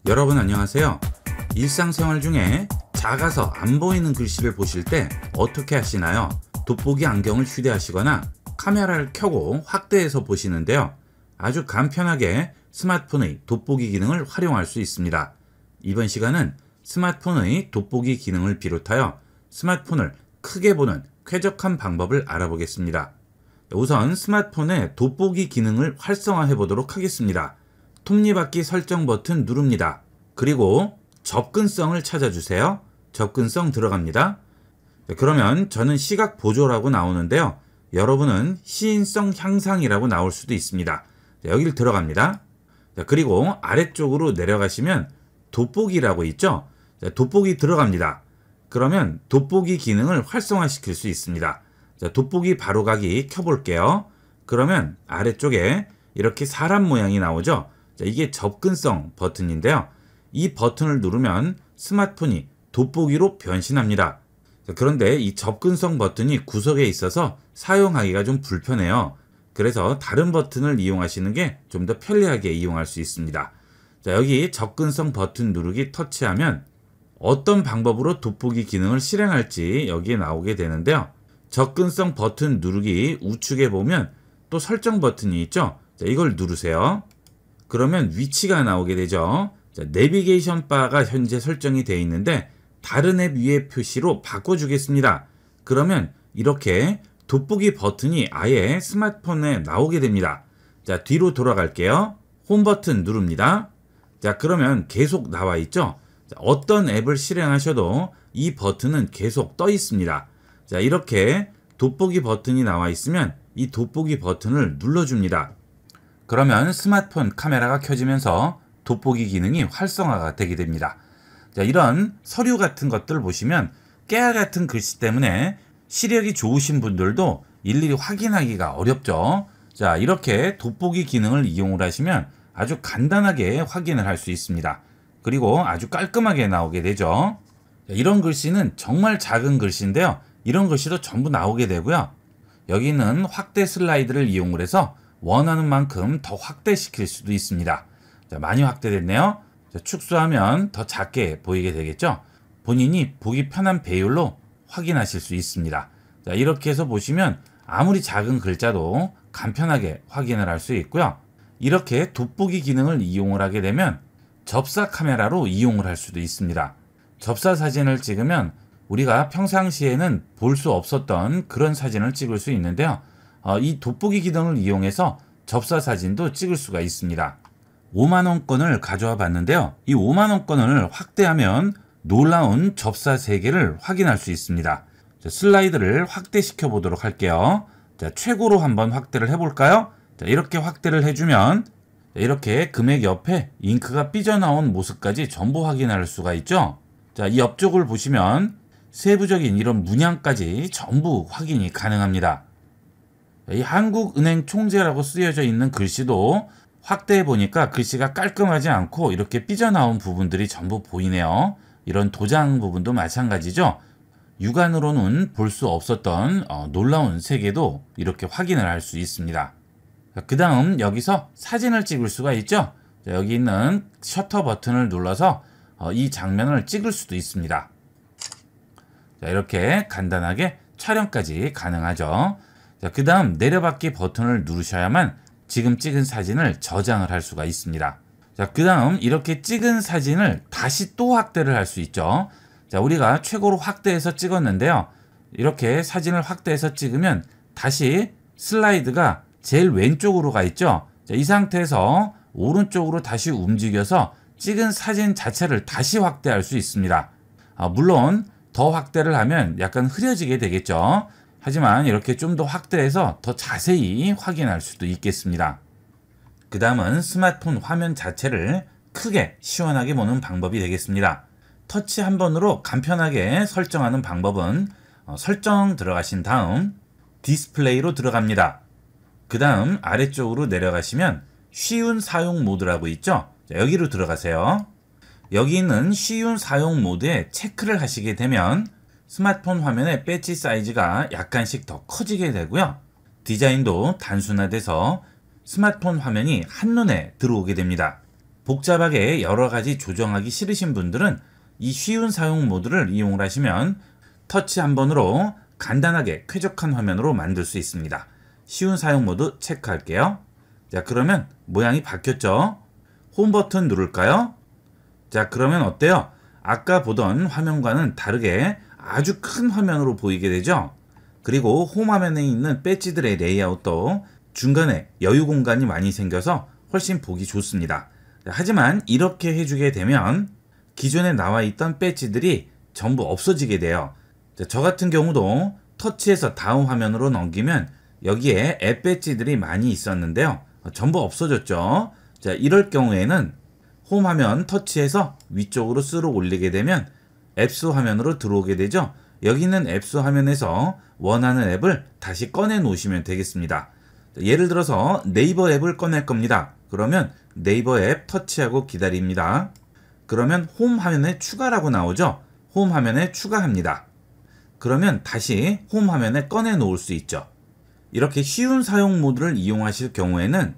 여러분 안녕하세요. 일상생활 중에 작아서 안 보이는 글씨를 보실 때 어떻게 하시나요? 돋보기 안경을 휴대하시거나 카메라를 켜고 확대해서 보시는데요. 아주 간편하게 스마트폰의 돋보기 기능을 활용할 수 있습니다. 이번 시간은 스마트폰의 돋보기 기능을 비롯하여 스마트폰을 크게 보는 쾌적한 방법을 알아보겠습니다. 우선 스마트폰의 돋보기 기능을 활성화해 보도록 하겠습니다. 톱니바퀴 설정 버튼 누릅니다. 그리고 접근성을 찾아주세요. 접근성 들어갑니다. 그러면 저는 시각 보조라고 나오는데요. 여러분은 시인성 향상이라고 나올 수도 있습니다. 여기를 들어갑니다. 그리고 아래쪽으로 내려가시면 돋보기라고 있죠. 돋보기 들어갑니다. 그러면 돋보기 기능을 활성화시킬 수 있습니다. 돋보기 바로가기 켜볼게요. 그러면 아래쪽에 이렇게 사람 모양이 나오죠. 이게 접근성 버튼인데요. 이 버튼을 누르면 스마트폰이 돋보기로 변신합니다. 그런데 이 접근성 버튼이 구석에 있어서 사용하기가 좀 불편해요. 그래서 다른 버튼을 이용하시는 게 좀 더 편리하게 이용할 수 있습니다. 자, 여기 접근성 버튼 누르기 터치하면 어떤 방법으로 돋보기 기능을 실행할지 여기에 나오게 되는데요. 접근성 버튼 누르기 우측에 보면 또 설정 버튼이 있죠. 자, 이걸 누르세요. 그러면 위치가 나오게 되죠. 자, 내비게이션 바가 현재 설정이 되어 있는데 다른 앱 위에 표시로 바꿔주겠습니다. 그러면 이렇게 돋보기 버튼이 아예 스마트폰에 나오게 됩니다. 자, 뒤로 돌아갈게요. 홈 버튼 누릅니다. 자, 그러면 계속 나와 있죠. 자, 어떤 앱을 실행하셔도 이 버튼은 계속 떠 있습니다. 자, 이렇게 돋보기 버튼이 나와 있으면 이 돋보기 버튼을 눌러줍니다. 그러면 스마트폰 카메라가 켜지면서 돋보기 기능이 활성화가 되게 됩니다. 자, 이런 서류 같은 것들 보시면 깨알 같은 글씨 때문에 시력이 좋으신 분들도 일일이 확인하기가 어렵죠. 자, 이렇게 돋보기 기능을 이용을 하시면 아주 간단하게 확인을 할 수 있습니다. 그리고 아주 깔끔하게 나오게 되죠. 자, 이런 글씨는 정말 작은 글씨인데요. 이런 글씨도 전부 나오게 되고요. 여기는 확대 슬라이드를 이용을 해서 원하는 만큼 더 확대시킬 수도 있습니다. 자, 많이 확대됐네요. 자, 축소하면 더 작게 보이게 되겠죠. 본인이 보기 편한 배율로 확인하실 수 있습니다. 자, 이렇게 해서 보시면 아무리 작은 글자도 간편하게 확인을 할 수 있고요. 이렇게 돋보기 기능을 이용을 하게 되면 접사 카메라로 이용을 할 수도 있습니다. 접사 사진을 찍으면 우리가 평상시에는 볼 수 없었던 그런 사진을 찍을 수 있는데요. 이 돋보기 기능을 이용해서 접사 사진도 찍을 수가 있습니다. 5만원권을 가져와 봤는데요. 이 5만원권을 확대하면 놀라운 접사 세계를 확인할 수 있습니다. 자, 슬라이드를 확대시켜 보도록 할게요. 자, 최고로 한번 확대를 해볼까요? 자, 이렇게 확대를 해주면 이렇게 금액 옆에 잉크가 삐져나온 모습까지 전부 확인할 수가 있죠. 자, 이 옆쪽을 보시면 세부적인 이런 문양까지 전부 확인이 가능합니다. 이 한국은행 총재라고 쓰여져 있는 글씨도 확대해 보니까 글씨가 깔끔하지 않고 이렇게 삐져나온 부분들이 전부 보이네요. 이런 도장 부분도 마찬가지죠. 육안으로는 볼 수 없었던 놀라운 세계도 이렇게 확인을 할 수 있습니다. 그 다음 여기서 사진을 찍을 수가 있죠. 자, 여기 있는 셔터 버튼을 눌러서 이 장면을 찍을 수도 있습니다. 자, 이렇게 간단하게 촬영까지 가능하죠. 자, 그 다음 내려받기 버튼을 누르셔야만 지금 찍은 사진을 저장을 할 수가 있습니다. 자, 그 다음 이렇게 찍은 사진을 다시 또 확대를 할 수 있죠. 자, 우리가 최고로 확대해서 찍었는데요. 이렇게 사진을 확대해서 찍으면 다시 슬라이드가 제일 왼쪽으로 가 있죠. 자, 이 상태에서 오른쪽으로 다시 움직여서 찍은 사진 자체를 다시 확대할 수 있습니다. 물론 더 확대를 하면 약간 흐려지게 되겠죠. 하지만 이렇게 좀 더 확대해서 더 자세히 확인할 수도 있겠습니다. 그 다음은 스마트폰 화면 자체를 크게 시원하게 보는 방법이 되겠습니다. 터치 한 번으로 간편하게 설정하는 방법은 설정 들어가신 다음 디스플레이로 들어갑니다. 그 다음 아래쪽으로 내려가시면 쉬운 사용 모드라고 있죠. 자, 여기로 들어가세요. 여기 있는 쉬운 사용 모드에 체크를 하시게 되면 스마트폰 화면의 배지 사이즈가 약간씩 더 커지게 되고요. 디자인도 단순화돼서 스마트폰 화면이 한눈에 들어오게 됩니다. 복잡하게 여러 가지 조정하기 싫으신 분들은 이 쉬운 사용 모드를 이용을 하시면 터치 한 번으로 간단하게 쾌적한 화면으로 만들 수 있습니다. 쉬운 사용 모드 체크할게요. 자, 그러면 모양이 바뀌었죠? 홈 버튼 누를까요? 자, 그러면 어때요? 아까 보던 화면과는 다르게 아주 큰 화면으로 보이게 되죠? 그리고 홈 화면에 있는 배지들의 레이아웃도 중간에 여유 공간이 많이 생겨서 훨씬 보기 좋습니다. 하지만 이렇게 해주게 되면 기존에 나와 있던 배지들이 전부 없어지게 돼요. 저 같은 경우도 터치해서 다음 화면으로 넘기면 여기에 앱 배지들이 많이 있었는데요. 전부 없어졌죠. 자, 이럴 경우에는 홈 화면 터치해서 위쪽으로 쓸어 올리게 되면 앱수 화면으로 들어오게 되죠. 여기 있는 앱수 화면에서 원하는 앱을 다시 꺼내 놓으시면 되겠습니다. 예를 들어서 네이버 앱을 꺼낼 겁니다. 그러면 네이버 앱 터치하고 기다립니다. 그러면 홈 화면에 추가라고 나오죠. 홈 화면에 추가합니다. 그러면 다시 홈 화면에 꺼내 놓을 수 있죠. 이렇게 쉬운 사용 모드를 이용하실 경우에는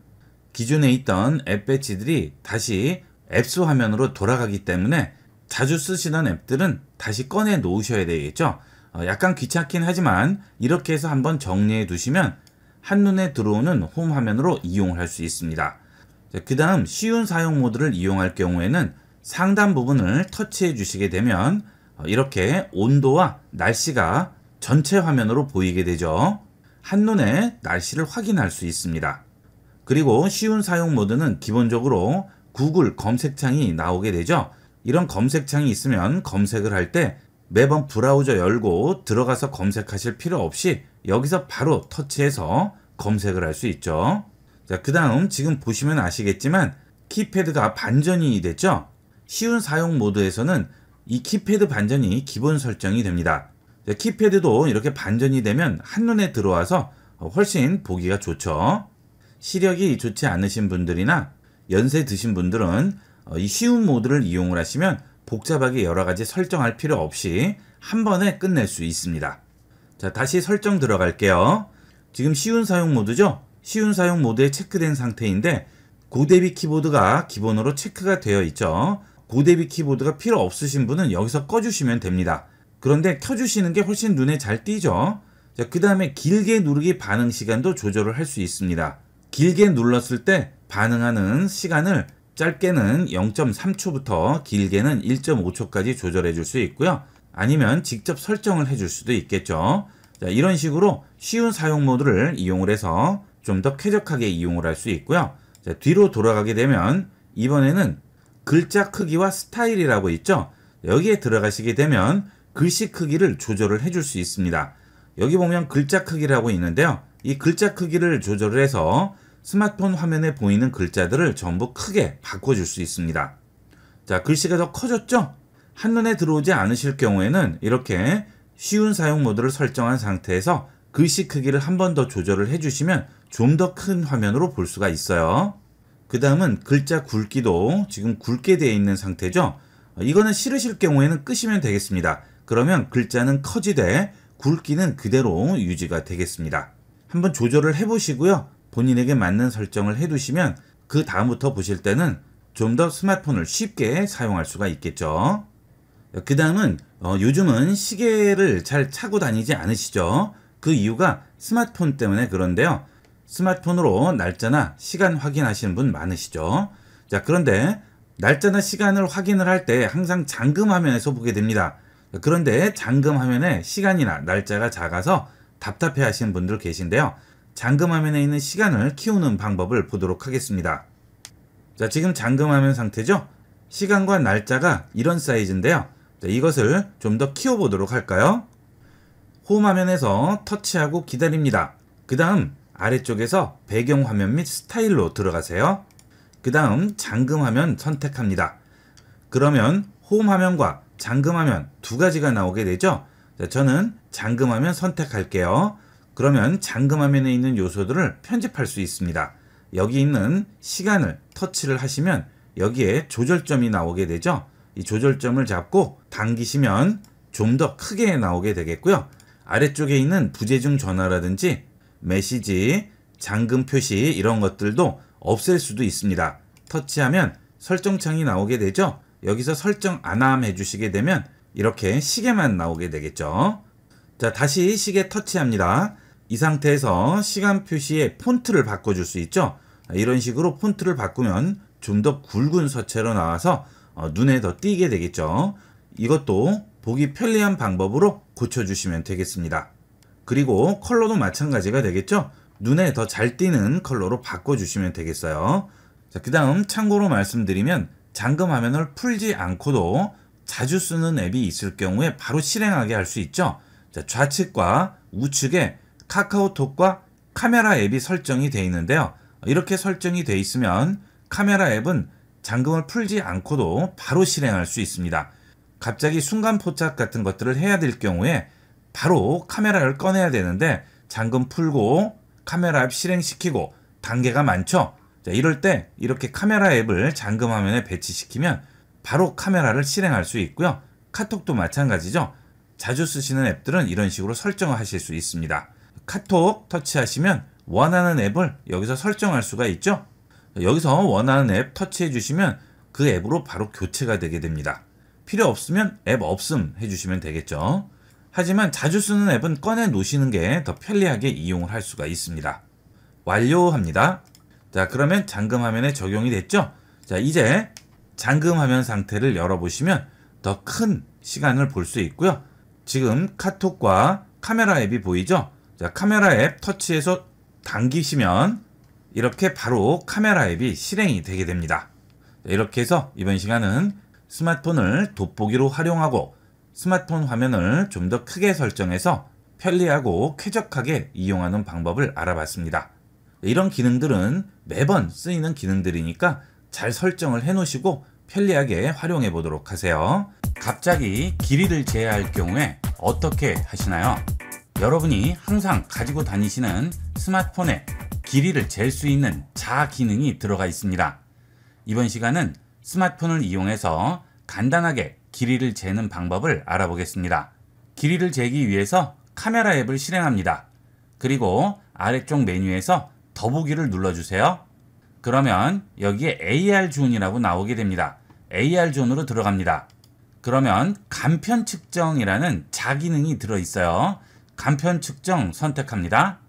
기존에 있던 앱 배지들이 다시 앱수 화면으로 돌아가기 때문에 자주 쓰시던 앱들은 다시 꺼내 놓으셔야 되겠죠. 약간 귀찮긴 하지만 이렇게 해서 한번 정리해 두시면 한눈에 들어오는 홈 화면으로 이용을 할 수 있습니다. 그 다음 쉬운 사용 모드를 이용할 경우에는 상단 부분을 터치해 주시게 되면 이렇게 온도와 날씨가 전체 화면으로 보이게 되죠. 한눈에 날씨를 확인할 수 있습니다. 그리고 쉬운 사용 모드는 기본적으로 구글 검색창이 나오게 되죠. 이런 검색창이 있으면 검색을 할 때 매번 브라우저 열고 들어가서 검색하실 필요 없이 여기서 바로 터치해서 검색을 할 수 있죠. 자, 그 다음 지금 보시면 아시겠지만 키패드가 반전이 됐죠. 쉬운 사용 모드에서는 이 키패드 반전이 기본 설정이 됩니다. 자, 키패드도 이렇게 반전이 되면 한눈에 들어와서 훨씬 보기가 좋죠. 시력이 좋지 않으신 분들이나 연세 드신 분들은 이 쉬운 모드를 이용을 하시면 복잡하게 여러 가지 설정할 필요 없이 한 번에 끝낼 수 있습니다. 자, 다시 설정 들어갈게요. 지금 쉬운 사용 모드죠? 쉬운 사용 모드에 체크된 상태인데 고대비 키보드가 기본으로 체크가 되어 있죠. 고대비 키보드가 필요 없으신 분은 여기서 꺼주시면 됩니다. 그런데 켜주시는 게 훨씬 눈에 잘 띄죠. 자, 그 다음에 길게 누르기 반응 시간도 조절을 할 수 있습니다. 길게 눌렀을 때 반응하는 시간을 짧게는 0.3초부터 길게는 1.5초까지 조절해 줄 수 있고요. 아니면 직접 설정을 해줄 수도 있겠죠. 자, 이런 식으로 쉬운 사용 모드를 이용을 해서 좀 더 쾌적하게 이용을 할 수 있고요. 자, 뒤로 돌아가게 되면 이번에는 글자 크기와 스타일이라고 있죠. 여기에 들어가시게 되면 글씨 크기를 조절을 해줄 수 있습니다. 여기 보면 글자 크기라고 있는데요. 이 글자 크기를 조절을 해서 스마트폰 화면에 보이는 글자들을 전부 크게 바꿔줄 수 있습니다. 자, 글씨가 더 커졌죠? 한눈에 들어오지 않으실 경우에는 이렇게 쉬운 사용 모드를 설정한 상태에서 글씨 크기를 한 번 더 조절을 해주시면 좀 더 큰 화면으로 볼 수가 있어요. 그 다음은 글자 굵기도 지금 굵게 되어 있는 상태죠. 이거는 싫으실 경우에는 끄시면 되겠습니다. 그러면 글자는 커지되 굵기는 그대로 유지가 되겠습니다. 한번 조절을 해보시고요. 본인에게 맞는 설정을 해두시면 그 다음부터 보실 때는 좀 더 스마트폰을 쉽게 사용할 수가 있겠죠. 그 다음은 요즘은 시계를 잘 차고 다니지 않으시죠? 그 이유가 스마트폰 때문에 그런데요. 스마트폰으로 날짜나 시간 확인하시는 분 많으시죠? 자, 그런데 날짜나 시간을 확인을 할 때 항상 잠금 화면에서 보게 됩니다. 그런데 잠금 화면에 시간이나 날짜가 작아서 답답해 하시는 분들 계신데요. 잠금 화면에 있는 시간을 키우는 방법을 보도록 하겠습니다. 자, 지금 잠금 화면 상태죠? 시간과 날짜가 이런 사이즈인데요. 자, 이것을 좀 더 키워보도록 할까요? 홈 화면에서 터치하고 기다립니다. 그 다음 아래쪽에서 배경 화면 및 스타일로 들어가세요. 그 다음 잠금 화면 선택합니다. 그러면 홈 화면과 잠금 화면 두 가지가 나오게 되죠. 자, 저는 잠금 화면 선택할게요. 그러면 잠금 화면에 있는 요소들을 편집할 수 있습니다. 여기 있는 시간을 터치를 하시면 여기에 조절점이 나오게 되죠. 이 조절점을 잡고 당기시면 좀 더 크게 나오게 되겠고요. 아래쪽에 있는 부재중 전화라든지 메시지, 잠금 표시 이런 것들도 없앨 수도 있습니다. 터치하면 설정창이 나오게 되죠. 여기서 설정 안함 해주시게 되면 이렇게 시계만 나오게 되겠죠. 자, 다시 시계 터치합니다. 이 상태에서 시간 표시의 폰트를 바꿔줄 수 있죠. 이런 식으로 폰트를 바꾸면 좀 더 굵은 서체로 나와서 눈에 더 띄게 되겠죠. 이것도 보기 편리한 방법으로 고쳐주시면 되겠습니다. 그리고 컬러도 마찬가지가 되겠죠. 눈에 더 잘 띄는 컬러로 바꿔주시면 되겠어요. 자, 그 다음 참고로 말씀드리면 잠금 화면을 풀지 않고도 자주 쓰는 앱이 있을 경우에 바로 실행하게 할 수 있죠. 자, 좌측과 우측에 카카오톡과 카메라 앱이 설정이 되어 있는데요. 이렇게 설정이 되어 있으면 카메라 앱은 잠금을 풀지 않고도 바로 실행할 수 있습니다. 갑자기 순간 포착 같은 것들을 해야 될 경우에 바로 카메라를 꺼내야 되는데 잠금 풀고 카메라 앱 실행시키고 단계가 많죠. 자, 이럴 때 이렇게 카메라 앱을 잠금 화면에 배치시키면 바로 카메라를 실행할 수 있고요. 카톡도 마찬가지죠. 자주 쓰시는 앱들은 이런 식으로 설정을 하실 수 있습니다. 카톡 터치하시면 원하는 앱을 여기서 설정할 수가 있죠. 여기서 원하는 앱 터치해 주시면 그 앱으로 바로 교체가 되게 됩니다. 필요 없으면 앱 없음 해주시면 되겠죠. 하지만 자주 쓰는 앱은 꺼내 놓으시는 게 더 편리하게 이용을 할 수가 있습니다. 완료합니다. 자, 그러면 잠금 화면에 적용이 됐죠. 자, 이제 잠금 화면 상태를 열어보시면 더 큰 시간을 볼 수 있고요. 지금 카톡과 카메라 앱이 보이죠. 자, 카메라 앱 터치해서 당기시면 이렇게 바로 카메라 앱이 실행이 되게 됩니다. 자, 이렇게 해서 이번 시간은 스마트폰을 돋보기로 활용하고 스마트폰 화면을 좀 더 크게 설정해서 편리하고 쾌적하게 이용하는 방법을 알아봤습니다. 이런 기능들은 매번 쓰이는 기능들이니까 잘 설정을 해 놓으시고 편리하게 활용해 보도록 하세요. 갑자기 길이를 재야 할 경우에 어떻게 하시나요? 여러분이 항상 가지고 다니시는 스마트폰에 길이를 잴 수 있는 자 기능이 들어가 있습니다. 이번 시간은 스마트폰을 이용해서 간단하게 길이를 재는 방법을 알아보겠습니다. 길이를 재기 위해서 카메라 앱을 실행합니다. 그리고 아래쪽 메뉴에서 더보기를 눌러주세요. 그러면 여기에 AR 존이라고 나오게 됩니다. AR 존으로 들어갑니다. 그러면 간편 측정이라는 자기능이 들어있어요. 간편 측정 선택합니다.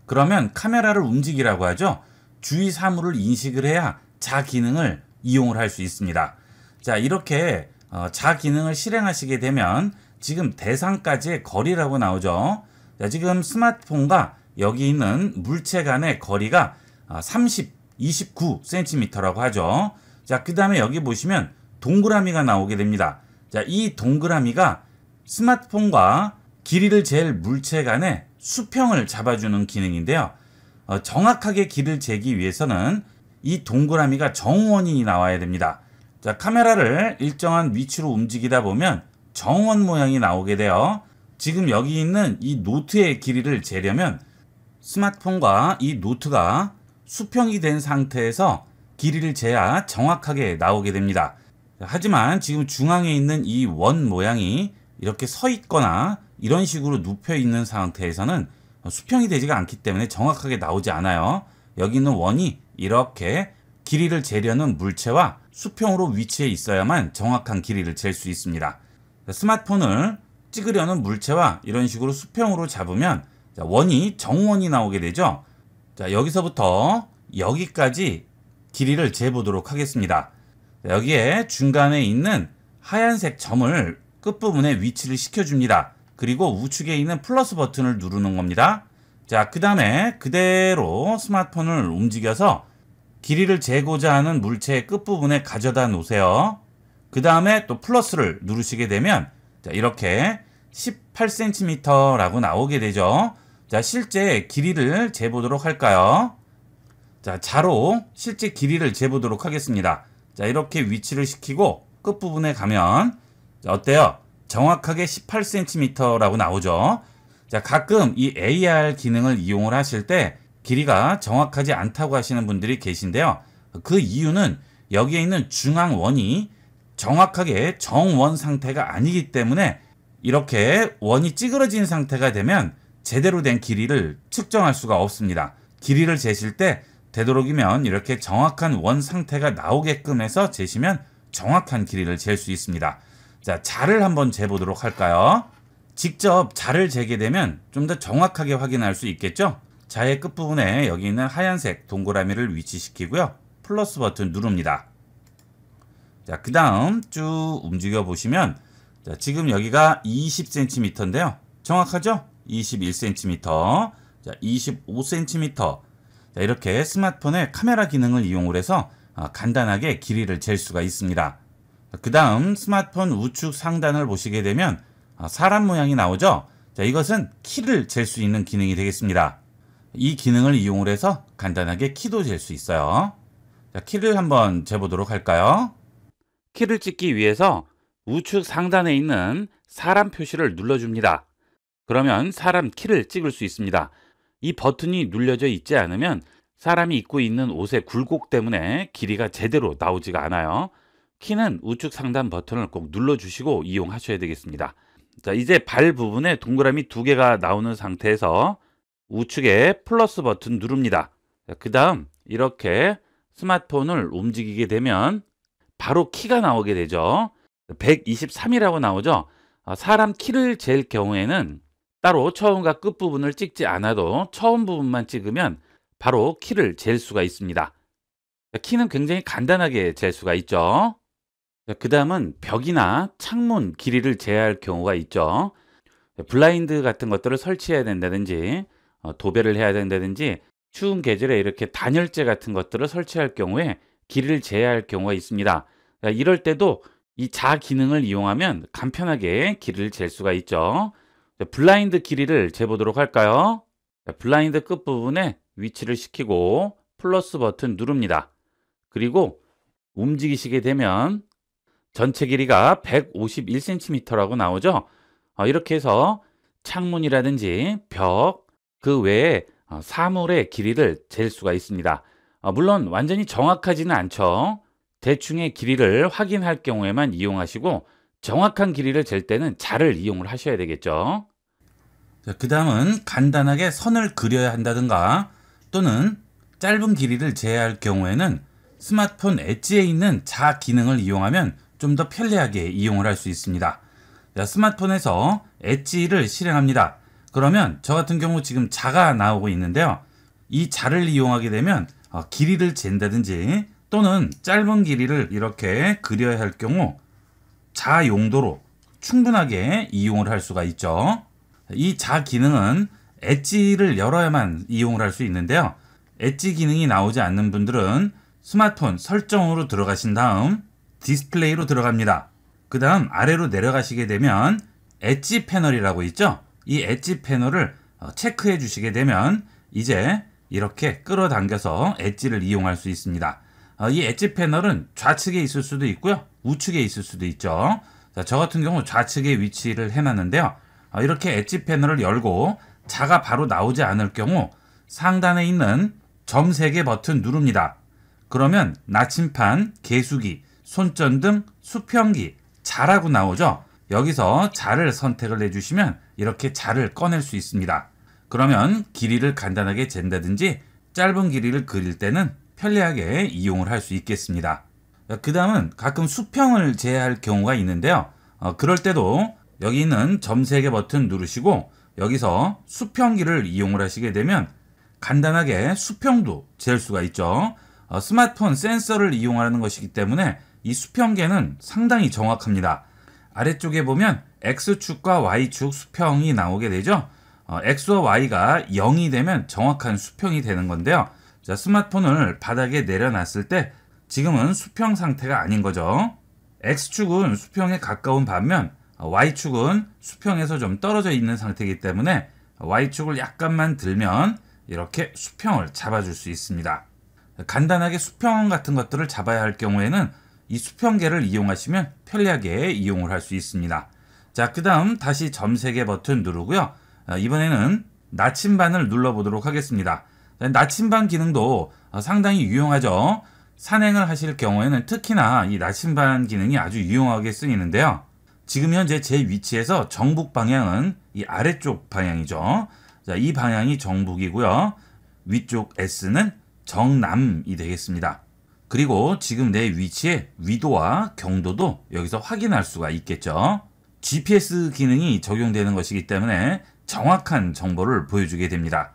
그러면 카메라를 움직이라고 하죠. 주위 사물을 인식을 해야 자기능을 이용을 할 수 있습니다. 자, 이렇게 자기능을 실행하시게 되면 지금 대상까지의 거리라고 나오죠. 자, 지금 스마트폰과 여기 있는 물체 간의 거리가 29cm라고 하죠. 자, 그 다음에 여기 보시면 동그라미가 나오게 됩니다. 자, 이 동그라미가 스마트폰과 길이를 잴 물체 간의 수평을 잡아주는 기능인데요. 정확하게 길이를 재기 위해서는 이 동그라미가 정원이 나와야 됩니다. 자, 카메라를 일정한 위치로 움직이다 보면 정원 모양이 나오게 돼요. 지금 여기 있는 이 노트의 길이를 재려면 스마트폰과 이 노트가 수평이 된 상태에서 길이를 재야 정확하게 나오게 됩니다. 하지만 지금 중앙에 있는 이 원 모양이 이렇게 서 있거나 이런 식으로 눕혀 있는 상태에서는 수평이 되지가 않기 때문에 정확하게 나오지 않아요. 여기 있는 원이 이렇게 길이를 재려는 물체와 수평으로 위치해 있어야만 정확한 길이를 잴 수 있습니다. 스마트폰을 찍으려는 물체와 이런 식으로 수평으로 잡으면 원이 정원이 나오게 되죠. 자, 여기서부터 여기까지 길이를 재보도록 하겠습니다. 여기에 중간에 있는 하얀색 점을 끝부분에 위치를 시켜줍니다. 그리고 우측에 있는 플러스 버튼을 누르는 겁니다. 자, 그 다음에 그대로 스마트폰을 움직여서 길이를 재고자 하는 물체의 끝부분에 가져다 놓으세요. 그 다음에 또 플러스를 누르시게 되면 자, 이렇게 18cm라고 나오게 되죠. 자, 실제 길이를 재보도록 할까요? 자, 자로 실제 길이를 재보도록 하겠습니다. 자, 이렇게 위치를 시키고 끝부분에 가면 자, 어때요? 정확하게 18cm라고 나오죠. 자, 가끔 이 AR 기능을 이용을 하실 때 길이가 정확하지 않다고 하시는 분들이 계신데요. 그 이유는 여기에 있는 중앙원이 정확하게 정원 상태가 아니기 때문에 이렇게 원이 찌그러진 상태가 되면 제대로 된 길이를 측정할 수가 없습니다. 길이를 재실 때 되도록이면 이렇게 정확한 원 상태가 나오게끔 해서 재시면 정확한 길이를 잴 수 있습니다. 자, 자를 한번 재보도록 할까요? 직접 자를 재게 되면 좀 더 정확하게 확인할 수 있겠죠? 자의 끝부분에 여기 있는 하얀색 동그라미를 위치시키고요. 플러스 버튼 누릅니다. 자, 그 다음 쭉 움직여 보시면 자, 지금 여기가 20cm인데요. 정확하죠? 21cm, 자, 25cm. 자, 이렇게 스마트폰의 카메라 기능을 이용을 해서 간단하게 길이를 잴 수가 있습니다. 그 다음 스마트폰 우측 상단을 보시게 되면 사람 모양이 나오죠? 자, 이것은 키를 잴 수 있는 기능이 되겠습니다. 이 기능을 이용을 해서 간단하게 키도 잴 수 있어요. 자, 키를 한번 재보도록 할까요? 키를 찍기 위해서 우측 상단에 있는 사람 표시를 눌러줍니다. 그러면 사람 키를 찍을 수 있습니다. 이 버튼이 눌려져 있지 않으면 사람이 입고 있는 옷의 굴곡 때문에 길이가 제대로 나오지가 않아요. 키는 우측 상단 버튼을 꼭 눌러주시고 이용하셔야 되겠습니다. 자, 이제 발 부분에 동그라미 2개가 나오는 상태에서 우측에 플러스 버튼 누릅니다. 그 다음 이렇게 스마트폰을 움직이게 되면 바로 키가 나오게 되죠. 123이라고 나오죠. 사람 키를 잴 경우에는 따로 처음과 끝부분을 찍지 않아도 처음 부분만 찍으면 바로 키를 잴 수가 있습니다. 키는 굉장히 간단하게 잴 수가 있죠. 그 다음은 벽이나 창문 길이를 재야 할 경우가 있죠. 블라인드 같은 것들을 설치해야 된다든지 도배를 해야 된다든지 추운 계절에 이렇게 단열재 같은 것들을 설치할 경우에 길이를 재야 할 경우가 있습니다. 이럴 때도 이 자 기능을 이용하면 간편하게 길이를 잴 수가 있죠. 블라인드 길이를 재보도록 할까요? 블라인드 끝부분에 위치를 시키고 플러스 버튼 누릅니다. 그리고 움직이시게 되면 전체 길이가 151cm라고 나오죠. 이렇게 해서 창문이라든지 벽, 그 외에 사물의 길이를 잴 수가 있습니다. 물론 완전히 정확하지는 않죠. 대충의 길이를 확인할 경우에만 이용하시고 정확한 길이를 잴 때는 자를 이용을 하셔야 되겠죠. 그 다음은 간단하게 선을 그려야 한다든가 또는 짧은 길이를 재야 할 경우에는 스마트폰 엣지에 있는 자 기능을 이용하면 좀 더 편리하게 이용을 할 수 있습니다. 자, 스마트폰에서 엣지를 실행합니다. 그러면 저 같은 경우 지금 자가 나오고 있는데요. 이 자를 이용하게 되면 길이를 잰다든지 또는 짧은 길이를 이렇게 그려야 할 경우 자 용도로 충분하게 이용을 할 수가 있죠. 이 자 기능은 엣지를 열어야만 이용을 할 수 있는데요. 엣지 기능이 나오지 않는 분들은 스마트폰 설정으로 들어가신 다음 디스플레이로 들어갑니다. 그 다음 아래로 내려가시게 되면 엣지 패널이라고 있죠. 이 엣지 패널을 체크해 주시게 되면 이제 이렇게 끌어당겨서 엣지를 이용할 수 있습니다. 이 엣지 패널은 좌측에 있을 수도 있고요. 우측에 있을 수도 있죠. 자, 저 같은 경우 좌측에 위치를 해놨는데요. 이렇게 엣지 패널을 열고 자가 바로 나오지 않을 경우 상단에 있는 점 3개 버튼 누릅니다. 그러면 나침판, 개수기, 손전등, 수평기, 자라고 나오죠. 여기서 자를 선택을 해주시면 이렇게 자를 꺼낼 수 있습니다. 그러면 길이를 간단하게 잰다든지 짧은 길이를 그릴 때는 편리하게 이용을 할 수 있겠습니다. 그 다음은 가끔 수평을 재야 할 경우가 있는데요. 그럴 때도 여기 있는 점 3개 버튼 누르시고 여기서 수평기를 이용을 하시게 되면 간단하게 수평도 잴 수가 있죠. 스마트폰 센서를 이용하는 것이기 때문에 이 수평계는 상당히 정확합니다. 아래쪽에 보면 X축과 Y축 수평이 나오게 되죠. X와 Y가 0이 되면 정확한 수평이 되는 건데요. 자, 스마트폰을 바닥에 내려놨을 때 지금은 수평 상태가 아닌 거죠. X축은 수평에 가까운 반면 Y축은 수평에서 좀 떨어져 있는 상태이기 때문에 Y축을 약간만 들면 이렇게 수평을 잡아줄 수 있습니다. 간단하게 수평 같은 것들을 잡아야 할 경우에는 이 수평계를 이용하시면 편리하게 이용을 할 수 있습니다. 자, 그 다음 다시 점 3개 버튼 누르고요. 이번에는 나침반을 눌러보도록 하겠습니다. 나침반 기능도 상당히 유용하죠. 산행을 하실 경우에는 특히나 이 나침반 기능이 아주 유용하게 쓰이는데요. 지금 현재 제 위치에서 정북 방향은 이 아래쪽 방향이죠. 자, 이 방향이 정북이고요. 위쪽 S는 정남이 되겠습니다. 그리고 지금 내 위치의 위도와 경도도 여기서 확인할 수가 있겠죠. GPS 기능이 적용되는 것이기 때문에 정확한 정보를 보여주게 됩니다.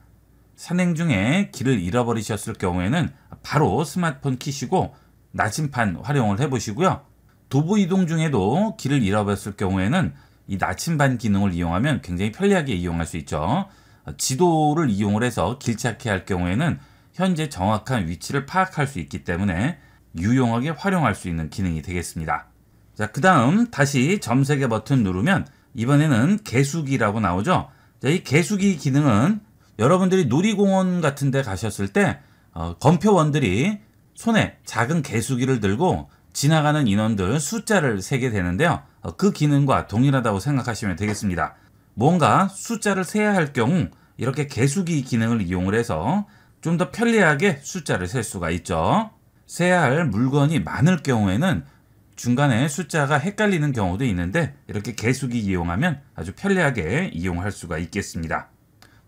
산행 중에 길을 잃어버리셨을 경우에는 바로 스마트폰 켜시고 나침반 활용을 해보시고요. 도보 이동 중에도 길을 잃어버렸을 경우에는 이 나침반 기능을 이용하면 굉장히 편리하게 이용할 수 있죠. 지도를 이용을 해서 길 찾기 할 경우에는 현재 정확한 위치를 파악할 수 있기 때문에 유용하게 활용할 수 있는 기능이 되겠습니다. 자, 그 다음 다시 점세개 버튼 누르면 이번에는 개수기라고 나오죠. 자, 이 개수기 기능은 여러분들이 놀이공원 같은 데 가셨을 때 검표원들이 손에 작은 개수기를 들고 지나가는 인원들 숫자를 세게 되는데요. 그 기능과 동일하다고 생각하시면 되겠습니다. 뭔가 숫자를 세야 할 경우 이렇게 개수기 기능을 이용을 해서 좀 더 편리하게 숫자를 셀 수가 있죠. 세야 할 물건이 많을 경우에는 중간에 숫자가 헷갈리는 경우도 있는데 이렇게 개수기 이용하면 아주 편리하게 이용할 수가 있겠습니다.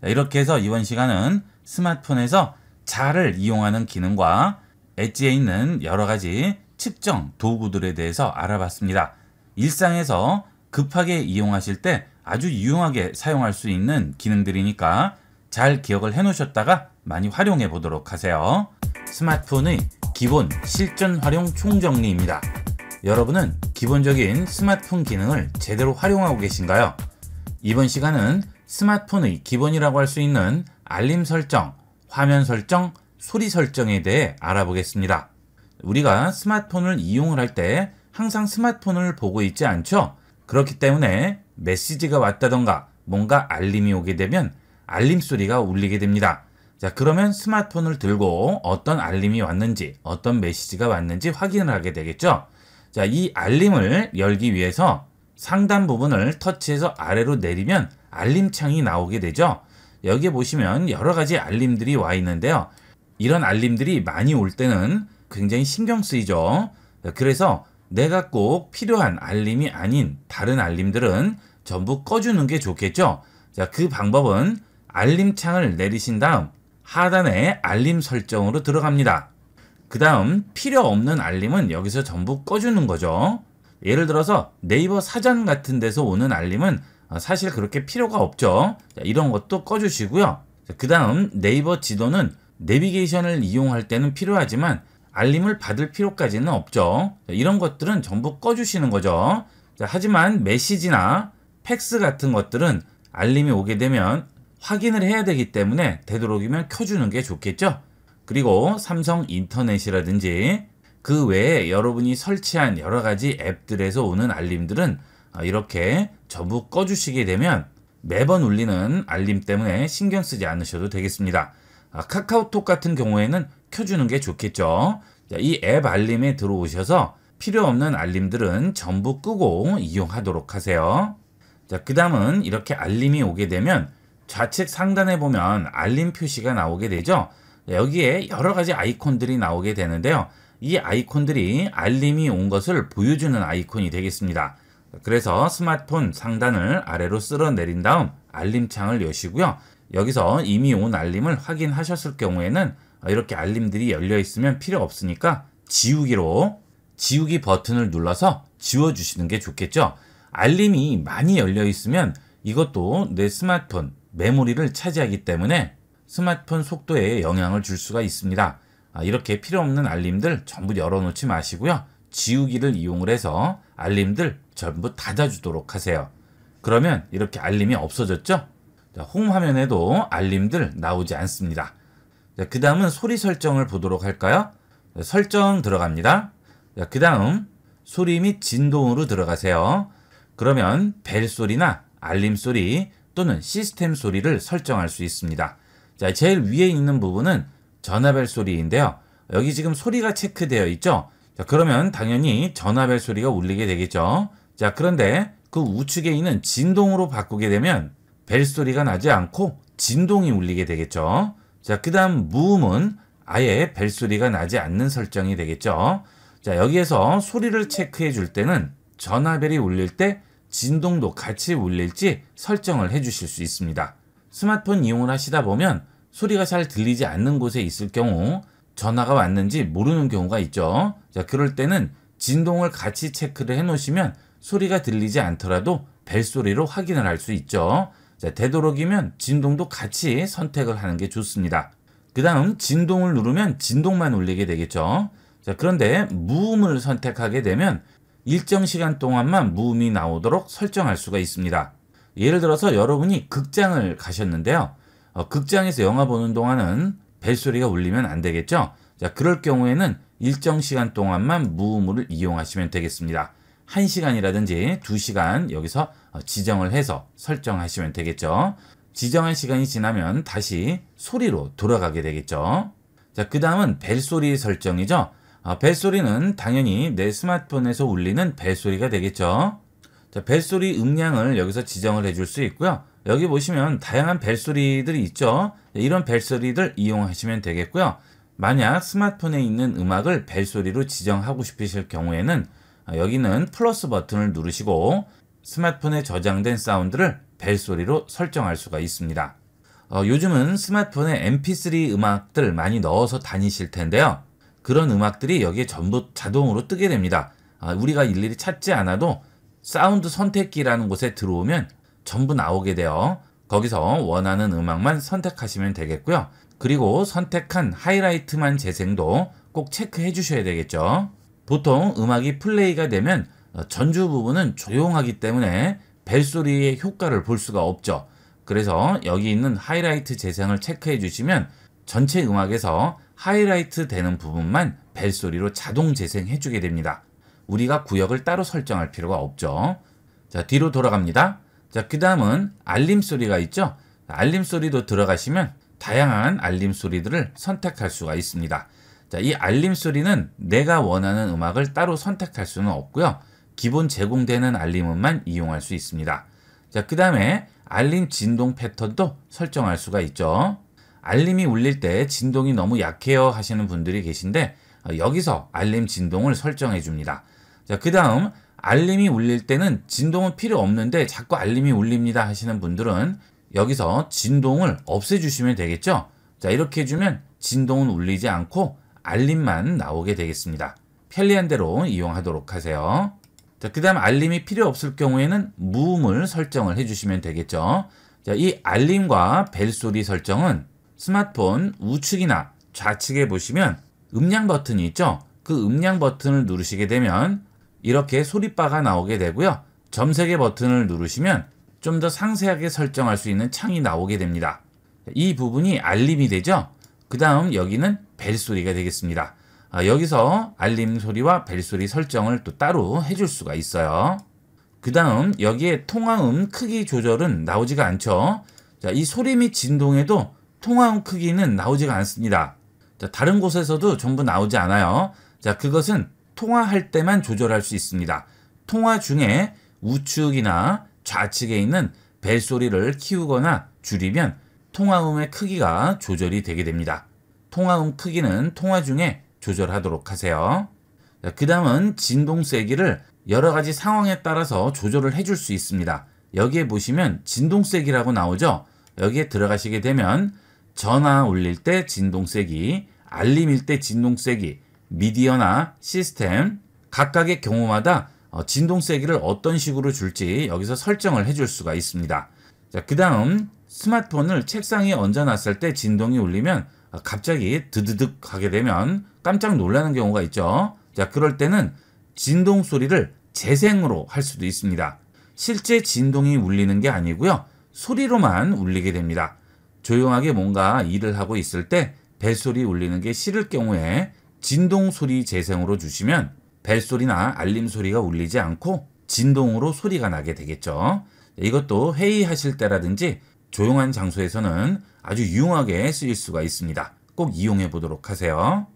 이렇게 해서 이번 시간은 스마트폰에서 자를 이용하는 기능과 엣지에 있는 여러 가지 측정 도구들에 대해서 알아봤습니다. 일상에서 급하게 이용하실 때 아주 유용하게 사용할 수 있는 기능들이니까 잘 기억을 해 놓으셨다가 많이 활용해 보도록 하세요. 스마트폰의 기본 실전 활용 총정리입니다. 여러분은 기본적인 스마트폰 기능을 제대로 활용하고 계신가요? 이번 시간은 스마트폰의 기본이라고 할 수 있는 알림 설정, 화면 설정, 소리 설정에 대해 알아보겠습니다. 우리가 스마트폰을 이용을 할 때 항상 스마트폰을 보고 있지 않죠? 그렇기 때문에 메시지가 왔다던가 뭔가 알림이 오게 되면 알림 소리가 울리게 됩니다. 자, 그러면 스마트폰을 들고 어떤 알림이 왔는지, 어떤 메시지가 왔는지 확인을 하게 되겠죠? 자, 이 알림을 열기 위해서 상단 부분을 터치해서 아래로 내리면 알림창이 나오게 되죠. 여기에 보시면 여러 가지 알림들이 와 있는데요. 이런 알림들이 많이 올 때는 굉장히 신경 쓰이죠. 그래서 내가 꼭 필요한 알림이 아닌 다른 알림들은 전부 꺼주는 게 좋겠죠. 자, 그 방법은 알림창을 내리신 다음 하단에 알림 설정으로 들어갑니다. 그 다음 필요 없는 알림은 여기서 전부 꺼주는 거죠. 예를 들어서 네이버 사전 같은 데서 오는 알림은 사실 그렇게 필요가 없죠. 자, 이런 것도 꺼주시고요. 그 다음 네이버 지도는 내비게이션을 이용할 때는 필요하지만 알림을 받을 필요까지는 없죠. 자, 이런 것들은 전부 꺼주시는 거죠. 자, 하지만 메시지나 팩스 같은 것들은 알림이 오게 되면 확인을 해야 되기 때문에 되도록이면 켜주는 게 좋겠죠. 그리고 삼성 인터넷이라든지 그 외에 여러분이 설치한 여러 가지 앱들에서 오는 알림들은 이렇게 전부 꺼주시게 되면 매번 울리는 알림 때문에 신경 쓰지 않으셔도 되겠습니다. 카카오톡 같은 경우에는 켜주는 게 좋겠죠. 이 앱 알림에 들어오셔서 필요 없는 알림들은 전부 끄고 이용하도록 하세요. 자, 그 다음은 이렇게 알림이 오게 되면 좌측 상단에 보면 알림 표시가 나오게 되죠. 여기에 여러 가지 아이콘들이 나오게 되는데요. 이 아이콘들이 알림이 온 것을 보여주는 아이콘이 되겠습니다. 그래서 스마트폰 상단을 아래로 쓸어 내린 다음 알림창을 여시고요. 여기서 이미 온 알림을 확인하셨을 경우에는 이렇게 알림들이 열려 있으면 필요 없으니까 지우기 버튼을 눌러서 지워주시는 게 좋겠죠. 알림이 많이 열려 있으면 이것도 내 스마트폰 메모리를 차지하기 때문에 스마트폰 속도에 영향을 줄 수가 있습니다. 이렇게 필요 없는 알림들 전부 열어놓지 마시고요. 지우기를 이용을 해서 알림들 전부 닫아주도록 하세요. 그러면 이렇게 알림이 없어졌죠? 자, 홈 화면에도 알림들 나오지 않습니다. 그 다음은 소리 설정을 보도록 할까요? 자, 설정 들어갑니다. 그 다음 소리 및 진동으로 들어가세요. 그러면 벨 소리나 알림 소리 또는 시스템 소리를 설정할 수 있습니다. 자, 제일 위에 있는 부분은 전화벨 소리인데요. 여기 지금 소리가 체크되어 있죠? 자, 그러면 당연히 전화벨 소리가 울리게 되겠죠. 자, 그런데 그 우측에 있는 진동으로 바꾸게 되면 벨 소리가 나지 않고 진동이 울리게 되겠죠. 자, 그 다음 무음은 아예 벨 소리가 나지 않는 설정이 되겠죠. 자, 여기에서 소리를 체크해 줄 때는 전화벨이 울릴 때 진동도 같이 울릴지 설정을 해 주실 수 있습니다. 스마트폰 이용을 하시다 보면 소리가 잘 들리지 않는 곳에 있을 경우 전화가 왔는지 모르는 경우가 있죠. 자, 그럴 때는 진동을 같이 체크를 해 놓으시면 소리가 들리지 않더라도 벨소리로 확인을 할 수 있죠. 자, 되도록이면 진동도 같이 선택을 하는 게 좋습니다. 그 다음 진동을 누르면 진동만 울리게 되겠죠. 자, 그런데 무음을 선택하게 되면 일정 시간 동안만 무음이 나오도록 설정할 수가 있습니다. 예를 들어서 여러분이 극장을 가셨는데요. 극장에서 영화 보는 동안은 벨소리가 울리면 안 되겠죠. 자, 그럴 경우에는 일정 시간 동안만 무음을 이용하시면 되겠습니다. 1시간이라든지 2시간 여기서 지정을 해서 설정하시면 되겠죠. 지정한 시간이 지나면 다시 소리로 돌아가게 되겠죠. 자, 그 다음은 벨소리 설정이죠. 벨소리는 당연히 내 스마트폰에서 울리는 벨소리가 되겠죠. 자, 벨소리 음량을 여기서 지정을 해줄 수 있고요. 여기 보시면 다양한 벨소리들이 있죠. 이런 벨소리들 이용하시면 되겠고요. 만약 스마트폰에 있는 음악을 벨소리로 지정하고 싶으실 경우에는 여기는 플러스 버튼을 누르시고 스마트폰에 저장된 사운드를 벨소리로 설정할 수가 있습니다. 요즘은 스마트폰에 mp3 음악들 많이 넣어서 다니실 텐데요. 그런 음악들이 여기에 전부 자동으로 뜨게 됩니다. 우리가 일일이 찾지 않아도 사운드 선택기라는 곳에 들어오면 전부 나오게 돼요. 거기서 원하는 음악만 선택하시면 되겠고요. 그리고 선택한 하이라이트만 재생도 꼭 체크해 주셔야 되겠죠. 보통 음악이 플레이가 되면 전주 부분은 조용하기 때문에 벨소리의 효과를 볼 수가 없죠. 그래서 여기 있는 하이라이트 재생을 체크해 주시면 전체 음악에서 하이라이트 되는 부분만 벨소리로 자동 재생해 주게 됩니다. 우리가 구역을 따로 설정할 필요가 없죠. 자, 뒤로 돌아갑니다. 자, 그 다음은 알림 소리가 있죠. 알림 소리도 들어가시면 다양한 알림 소리들을 선택할 수가 있습니다. 자, 이 알림 소리는 내가 원하는 음악을 따로 선택할 수는 없고요. 기본 제공되는 알림음만 이용할 수 있습니다. 자, 그 다음에 알림 진동 패턴도 설정할 수가 있죠. 알림이 울릴 때 진동이 너무 약해요 하시는 분들이 계신데 여기서 알림 진동을 설정해 줍니다. 자, 그 다음 알림이 울릴 때는 진동은 필요 없는데 자꾸 알림이 울립니다 하시는 분들은 여기서 진동을 없애주시면 되겠죠. 자, 이렇게 해주면 진동은 울리지 않고 알림만 나오게 되겠습니다. 편리한 대로 이용하도록 하세요. 자, 그 다음 알림이 필요 없을 경우에는 무음을 설정을 해주시면 되겠죠. 자, 이 알림과 벨소리 설정은 스마트폰 우측이나 좌측에 보시면 음량 버튼이 있죠. 그 음량 버튼을 누르시게 되면 이렇게 소리바가 나오게 되고요. 점색의 버튼을 누르시면 좀 더 상세하게 설정할 수 있는 창이 나오게 됩니다. 이 부분이 알림이 되죠. 그 다음 여기는 벨소리가 되겠습니다. 여기서 알림 소리와 벨소리 설정을 또 따로 해줄 수가 있어요. 그 다음 여기에 통화음 크기 조절은 나오지가 않죠. 자, 이 소리 및 진동에도 통화음 크기는 나오지가 않습니다. 자, 다른 곳에서도 전부 나오지 않아요. 자, 그것은 통화할 때만 조절할 수 있습니다. 통화 중에 우측이나 좌측에 있는 벨소리를 키우거나 줄이면 통화음의 크기가 조절이 되게 됩니다. 통화음 크기는 통화 중에 조절하도록 하세요. 그 다음은 진동 세기를 여러 가지 상황에 따라서 조절을 해줄 수 있습니다. 여기에 보시면 진동 세기라고 나오죠. 여기에 들어가시게 되면 전화 울릴 때 진동 세기, 알림일 때 진동 세기, 미디어나 시스템 각각의 경우마다 진동 세기를 어떤 식으로 줄지 여기서 설정을 해줄 수가 있습니다. 자, 그 다음 스마트폰을 책상에 얹어놨을 때 진동이 울리면 갑자기 드드득 하게 되면 깜짝 놀라는 경우가 있죠. 자, 그럴 때는 진동 소리를 재생으로 할 수도 있습니다. 실제 진동이 울리는 게 아니고요. 소리로만 울리게 됩니다. 조용하게 뭔가 일을 하고 있을 때 벨소리 울리는 게 싫을 경우에 진동 소리 재생으로 주시면 벨소리나 알림 소리가 울리지 않고 진동으로 소리가 나게 되겠죠. 이것도 회의하실 때라든지 조용한 장소에서는 아주 유용하게 쓰일 수가 있습니다. 꼭 이용해 보도록 하세요.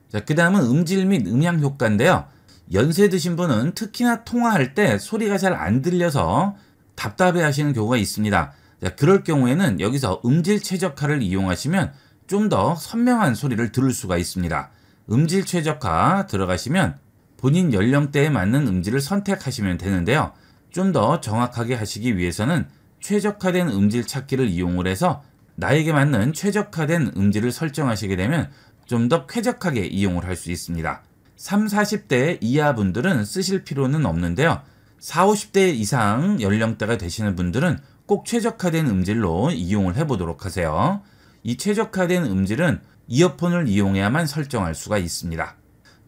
자, 그 다음은 음질 및 음향 효과인데요. 연세 드신 분은 특히나 통화할 때 소리가 잘 안 들려서 답답해 하시는 경우가 있습니다. 자, 그럴 경우에는 여기서 음질 최적화를 이용하시면 좀 더 선명한 소리를 들을 수가 있습니다. 음질 최적화 들어가시면 본인 연령대에 맞는 음질을 선택하시면 되는데요. 좀 더 정확하게 하시기 위해서는 최적화된 음질 찾기를 이용을 해서 나에게 맞는 최적화된 음질을 설정하시게 되면 좀 더 쾌적하게 이용을 할 수 있습니다. 3, 40대 이하 분들은 쓰실 필요는 없는데요. 4, 50대 이상 연령대가 되시는 분들은 꼭 최적화된 음질로 이용을 해보도록 하세요. 이 최적화된 음질은 이어폰을 이용해야만 설정할 수가 있습니다.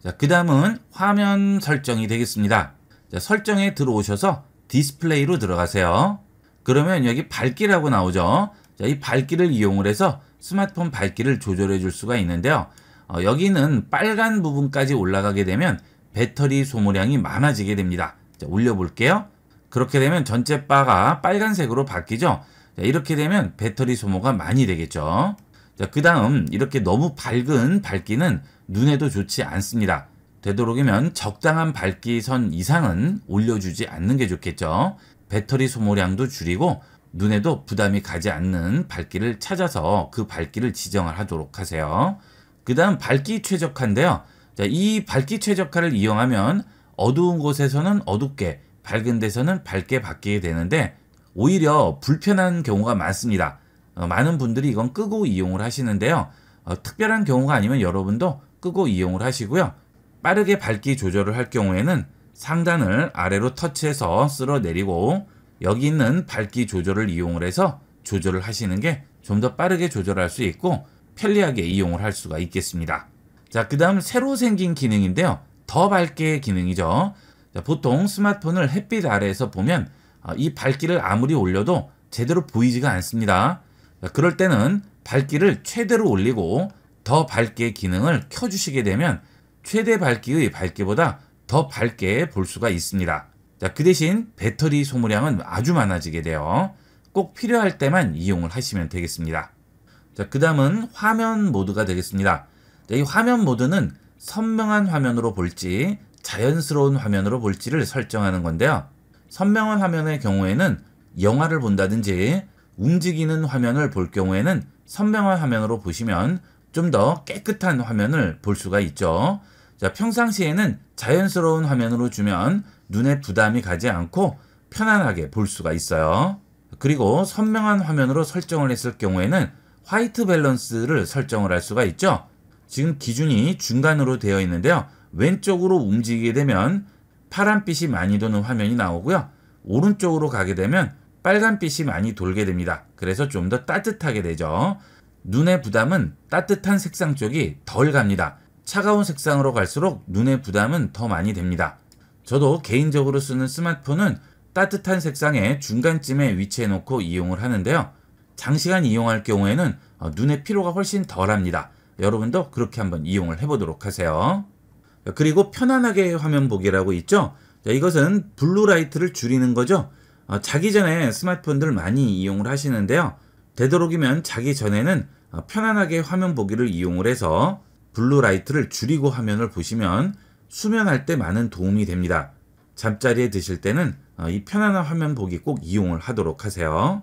자, 그 다음은 화면 설정이 되겠습니다. 자, 설정에 들어오셔서 디스플레이로 들어가세요. 그러면 여기 밝기라고 나오죠. 자, 이 밝기를 이용을 해서 스마트폰 밝기를 조절해 줄 수가 있는데요. 여기는 빨간 부분까지 올라가게 되면 배터리 소모량이 많아지게 됩니다. 자, 올려볼게요. 그렇게 되면 전체 바가 빨간색으로 바뀌죠. 자, 이렇게 되면 배터리 소모가 많이 되겠죠. 자, 그 다음 이렇게 너무 밝은 밝기는 눈에도 좋지 않습니다. 되도록이면 적당한 밝기 선 이상은 올려주지 않는 게 좋겠죠. 배터리 소모량도 줄이고 눈에도 부담이 가지 않는 밝기를 찾아서 그 밝기를 지정을 하도록 하세요. 그 다음 밝기 최적화인데요. 자, 이 밝기 최적화를 이용하면 어두운 곳에서는 어둡게, 밝은 데서는 밝게 바뀌게 되는데 오히려 불편한 경우가 많습니다. 많은 분들이 이건 끄고 이용을 하시는데요. 특별한 경우가 아니면 여러분도 끄고 이용을 하시고요. 빠르게 밝기 조절을 할 경우에는 상단을 아래로 터치해서 쓸어내리고 여기 있는 밝기 조절을 이용을 해서 조절을 하시는 게 좀 더 빠르게 조절할 수 있고 편리하게 이용을 할 수가 있겠습니다. 자, 그 다음 새로 생긴 기능인데요. 더 밝게 기능이죠. 자, 보통 스마트폰을 햇빛 아래에서 보면 이 밝기를 아무리 올려도 제대로 보이지가 않습니다. 자, 그럴 때는 밝기를 최대로 올리고 더 밝게 기능을 켜주시게 되면 최대 밝기의 밝기보다 더 밝게 볼 수가 있습니다. 자, 그 대신 배터리 소모량은 아주 많아지게 돼요. 꼭 필요할 때만 이용을 하시면 되겠습니다. 자, 그 다음은 화면 모드가 되겠습니다. 자, 이 화면 모드는 선명한 화면으로 볼지 자연스러운 화면으로 볼지를 설정하는 건데요. 선명한 화면의 경우에는 영화를 본다든지 움직이는 화면을 볼 경우에는 선명한 화면으로 보시면 좀 더 깨끗한 화면을 볼 수가 있죠. 자, 평상시에는 자연스러운 화면으로 주면 눈에 부담이 가지 않고 편안하게 볼 수가 있어요. 그리고 선명한 화면으로 설정을 했을 경우에는 화이트 밸런스를 설정을 할 수가 있죠. 지금 기준이 중간으로 되어 있는데요. 왼쪽으로 움직이게 되면 파란빛이 많이 도는 화면이 나오고요. 오른쪽으로 가게 되면 빨간빛이 많이 돌게 됩니다. 그래서 좀 더 따뜻하게 되죠. 눈의 부담은 따뜻한 색상 쪽이 덜 갑니다. 차가운 색상으로 갈수록 눈의 부담은 더 많이 됩니다. 저도 개인적으로 쓰는 스마트폰은 따뜻한 색상의 중간쯤에 위치해 놓고 이용을 하는데요. 장시간 이용할 경우에는 눈의 피로가 훨씬 덜합니다. 여러분도 그렇게 한번 이용을 해보도록 하세요. 그리고 편안하게 화면 보기라고 있죠. 자, 이것은 블루라이트를 줄이는 거죠. 자기 전에 스마트폰들 많이 이용을 하시는데요. 되도록이면 자기 전에는 편안하게 화면 보기를 이용을 해서 블루라이트를 줄이고 화면을 보시면 수면할 때 많은 도움이 됩니다. 잠자리에 드실 때는 이 편안한 화면 보기 꼭 이용을 하도록 하세요.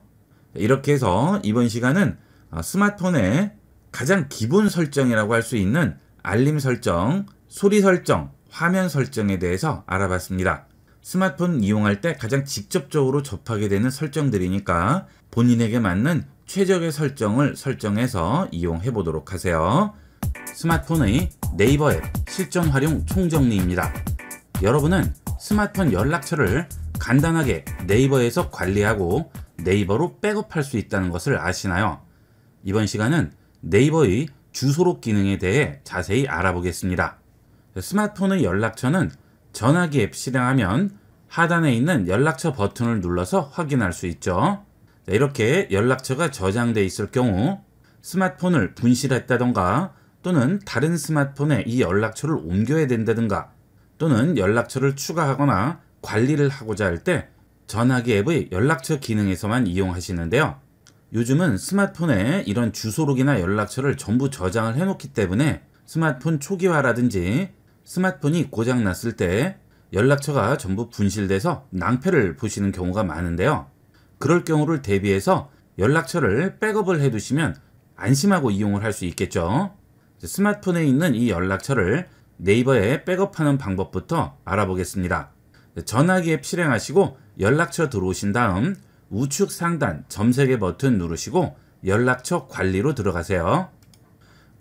이렇게 해서 이번 시간은 스마트폰의 가장 기본 설정이라고 할 수 있는 알림 설정, 소리 설정, 화면 설정에 대해서 알아봤습니다. 스마트폰 이용할 때 가장 직접적으로 접하게 되는 설정들이니까 본인에게 맞는 최적의 설정을 설정해서 이용해 보도록 하세요. 스마트폰의 네이버 앱 실전 활용 총정리입니다. 여러분은 스마트폰 연락처를 간단하게 네이버에서 관리하고 네이버로 백업할 수 있다는 것을 아시나요? 이번 시간은 네이버의 주소록 기능에 대해 자세히 알아보겠습니다. 스마트폰의 연락처는 전화기 앱 실행하면 하단에 있는 연락처 버튼을 눌러서 확인할 수 있죠. 이렇게 연락처가 저장되어 있을 경우 스마트폰을 분실했다던가 또는 다른 스마트폰에 이 연락처를 옮겨야 된다든가 또는 연락처를 추가하거나 관리를 하고자 할 때 전화기 앱의 연락처 기능에서만 이용하시는데요. 요즘은 스마트폰에 이런 주소록이나 연락처를 전부 저장을 해놓기 때문에 스마트폰 초기화라든지 스마트폰이 고장났을 때 연락처가 전부 분실돼서 낭패를 보시는 경우가 많은데요. 그럴 경우를 대비해서 연락처를 백업을 해두시면 안심하고 이용을 할 수 있겠죠. 스마트폰에 있는 이 연락처를 네이버에 백업하는 방법부터 알아보겠습니다. 전화기 앱 실행하시고 연락처 들어오신 다음 우측 상단 점색의 버튼 누르시고 연락처 관리로 들어가세요.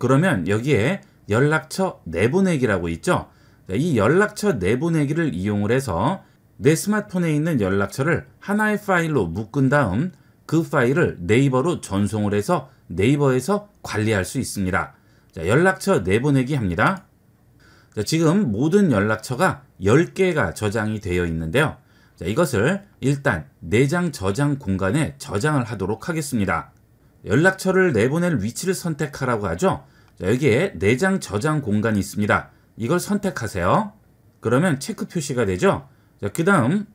그러면 여기에 연락처 내보내기라고 있죠. 이 연락처 내보내기를 이용을 해서 내 스마트폰에 있는 연락처를 하나의 파일로 묶은 다음 그 파일을 네이버로 전송을 해서 네이버에서 관리할 수 있습니다. 자, 연락처 내보내기 합니다. 자, 지금 모든 연락처가 10개가 저장이 되어 있는데요. 자, 이것을 일단 내장 저장 공간에 저장을 하도록 하겠습니다. 연락처를 내보낼 위치를 선택하라고 하죠. 자, 여기에 내장 저장 공간이 있습니다. 이걸 선택하세요. 그러면 체크 표시가 되죠. 그 다음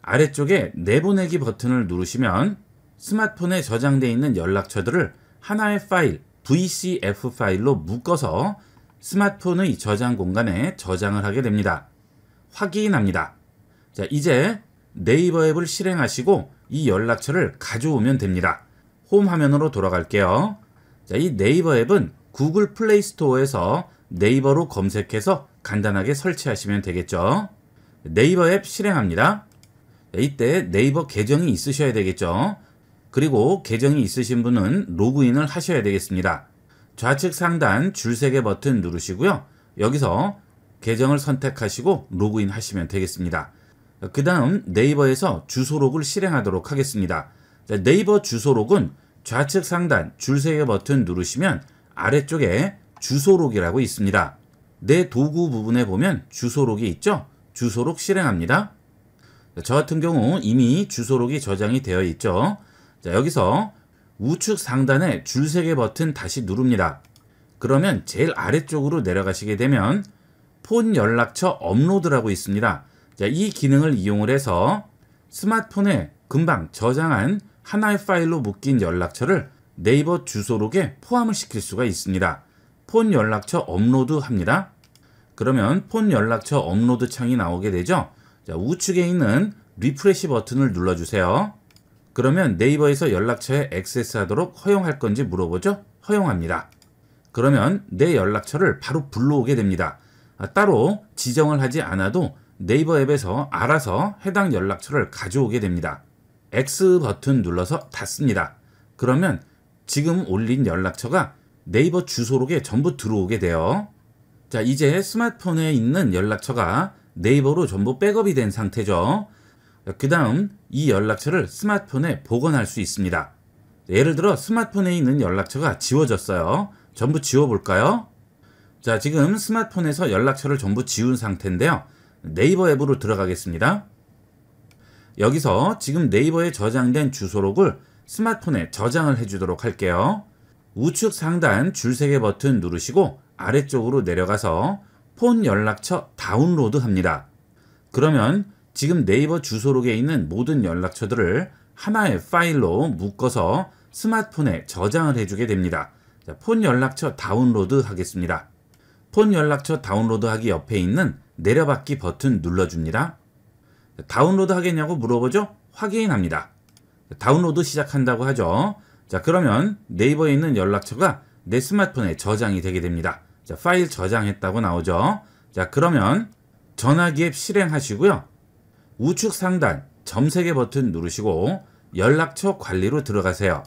아래쪽에 내보내기 버튼을 누르시면 스마트폰에 저장되어 있는 연락처들을 하나의 파일, VCF 파일로 묶어서 스마트폰의 저장 공간에 저장을 하게 됩니다. 확인합니다. 자, 이제 네이버 앱을 실행하시고 이 연락처를 가져오면 됩니다. 홈 화면으로 돌아갈게요. 자, 이 네이버 앱은 구글 플레이 스토어에서 네이버로 검색해서 간단하게 설치하시면 되겠죠. 네이버 앱 실행합니다. 이때 네이버 계정이 있으셔야 되겠죠. 그리고 계정이 있으신 분은 로그인을 하셔야 되겠습니다. 좌측 상단 줄세개 버튼 누르시고요. 여기서 계정을 선택하시고 로그인 하시면 되겠습니다. 그 다음 네이버에서 주소록을 실행하도록 하겠습니다. 네이버 주소록은 좌측 상단 줄세개 버튼 누르시면 아래쪽에 주소록이라고 있습니다. 내 도구 부분에 보면 주소록이 있죠? 주소록 실행합니다. 저 같은 경우 이미 주소록이 저장이 되어 있죠. 자, 여기서 우측 상단에 줄세개 버튼 다시 누릅니다. 그러면 제일 아래쪽으로 내려가시게 되면 폰 연락처 업로드라고 있습니다. 자, 이 기능을 이용을 해서 스마트폰에 금방 저장한 하나의 파일로 묶인 연락처를 네이버 주소록에 포함을 시킬 수가 있습니다. 폰 연락처 업로드 합니다. 그러면 폰 연락처 업로드 창이 나오게 되죠. 자, 우측에 있는 리프레시 버튼을 눌러주세요. 그러면 네이버에서 연락처에 액세스하도록 허용할 건지 물어보죠. 허용합니다. 그러면 내 연락처를 바로 불러오게 됩니다. 따로 지정을 하지 않아도 네이버 앱에서 알아서 해당 연락처를 가져오게 됩니다. X 버튼 눌러서 닫습니다. 그러면 지금 올린 연락처가 네이버 주소록에 전부 들어오게 돼요. 자, 이제 스마트폰에 있는 연락처가 네이버로 전부 백업이 된 상태죠. 그 다음 이 연락처를 스마트폰에 복원할 수 있습니다. 예를 들어 스마트폰에 있는 연락처가 지워졌어요. 전부 지워볼까요? 자, 지금 스마트폰에서 연락처를 전부 지운 상태인데요. 네이버 앱으로 들어가겠습니다. 여기서 지금 네이버에 저장된 주소록을 스마트폰에 저장을 해주도록 할게요. 우측 상단 줄세개 버튼 누르시고 아래쪽으로 내려가서 폰 연락처 다운로드 합니다. 그러면 지금 네이버 주소록에 있는 모든 연락처들을 하나의 파일로 묶어서 스마트폰에 저장을 해주게 됩니다. 자, 폰 연락처 다운로드 하겠습니다. 폰 연락처 다운로드 하기 옆에 있는 내려받기 버튼 눌러줍니다. 다운로드 하겠냐고 물어보죠? 확인합니다. 다운로드 시작한다고 하죠. 자, 그러면 네이버에 있는 연락처가 내 스마트폰에 저장이 되게 됩니다. 자, 파일 저장했다고 나오죠. 자, 그러면 전화기 앱 실행하시고요. 우측 상단 점세개 버튼 누르시고 연락처 관리로 들어가세요.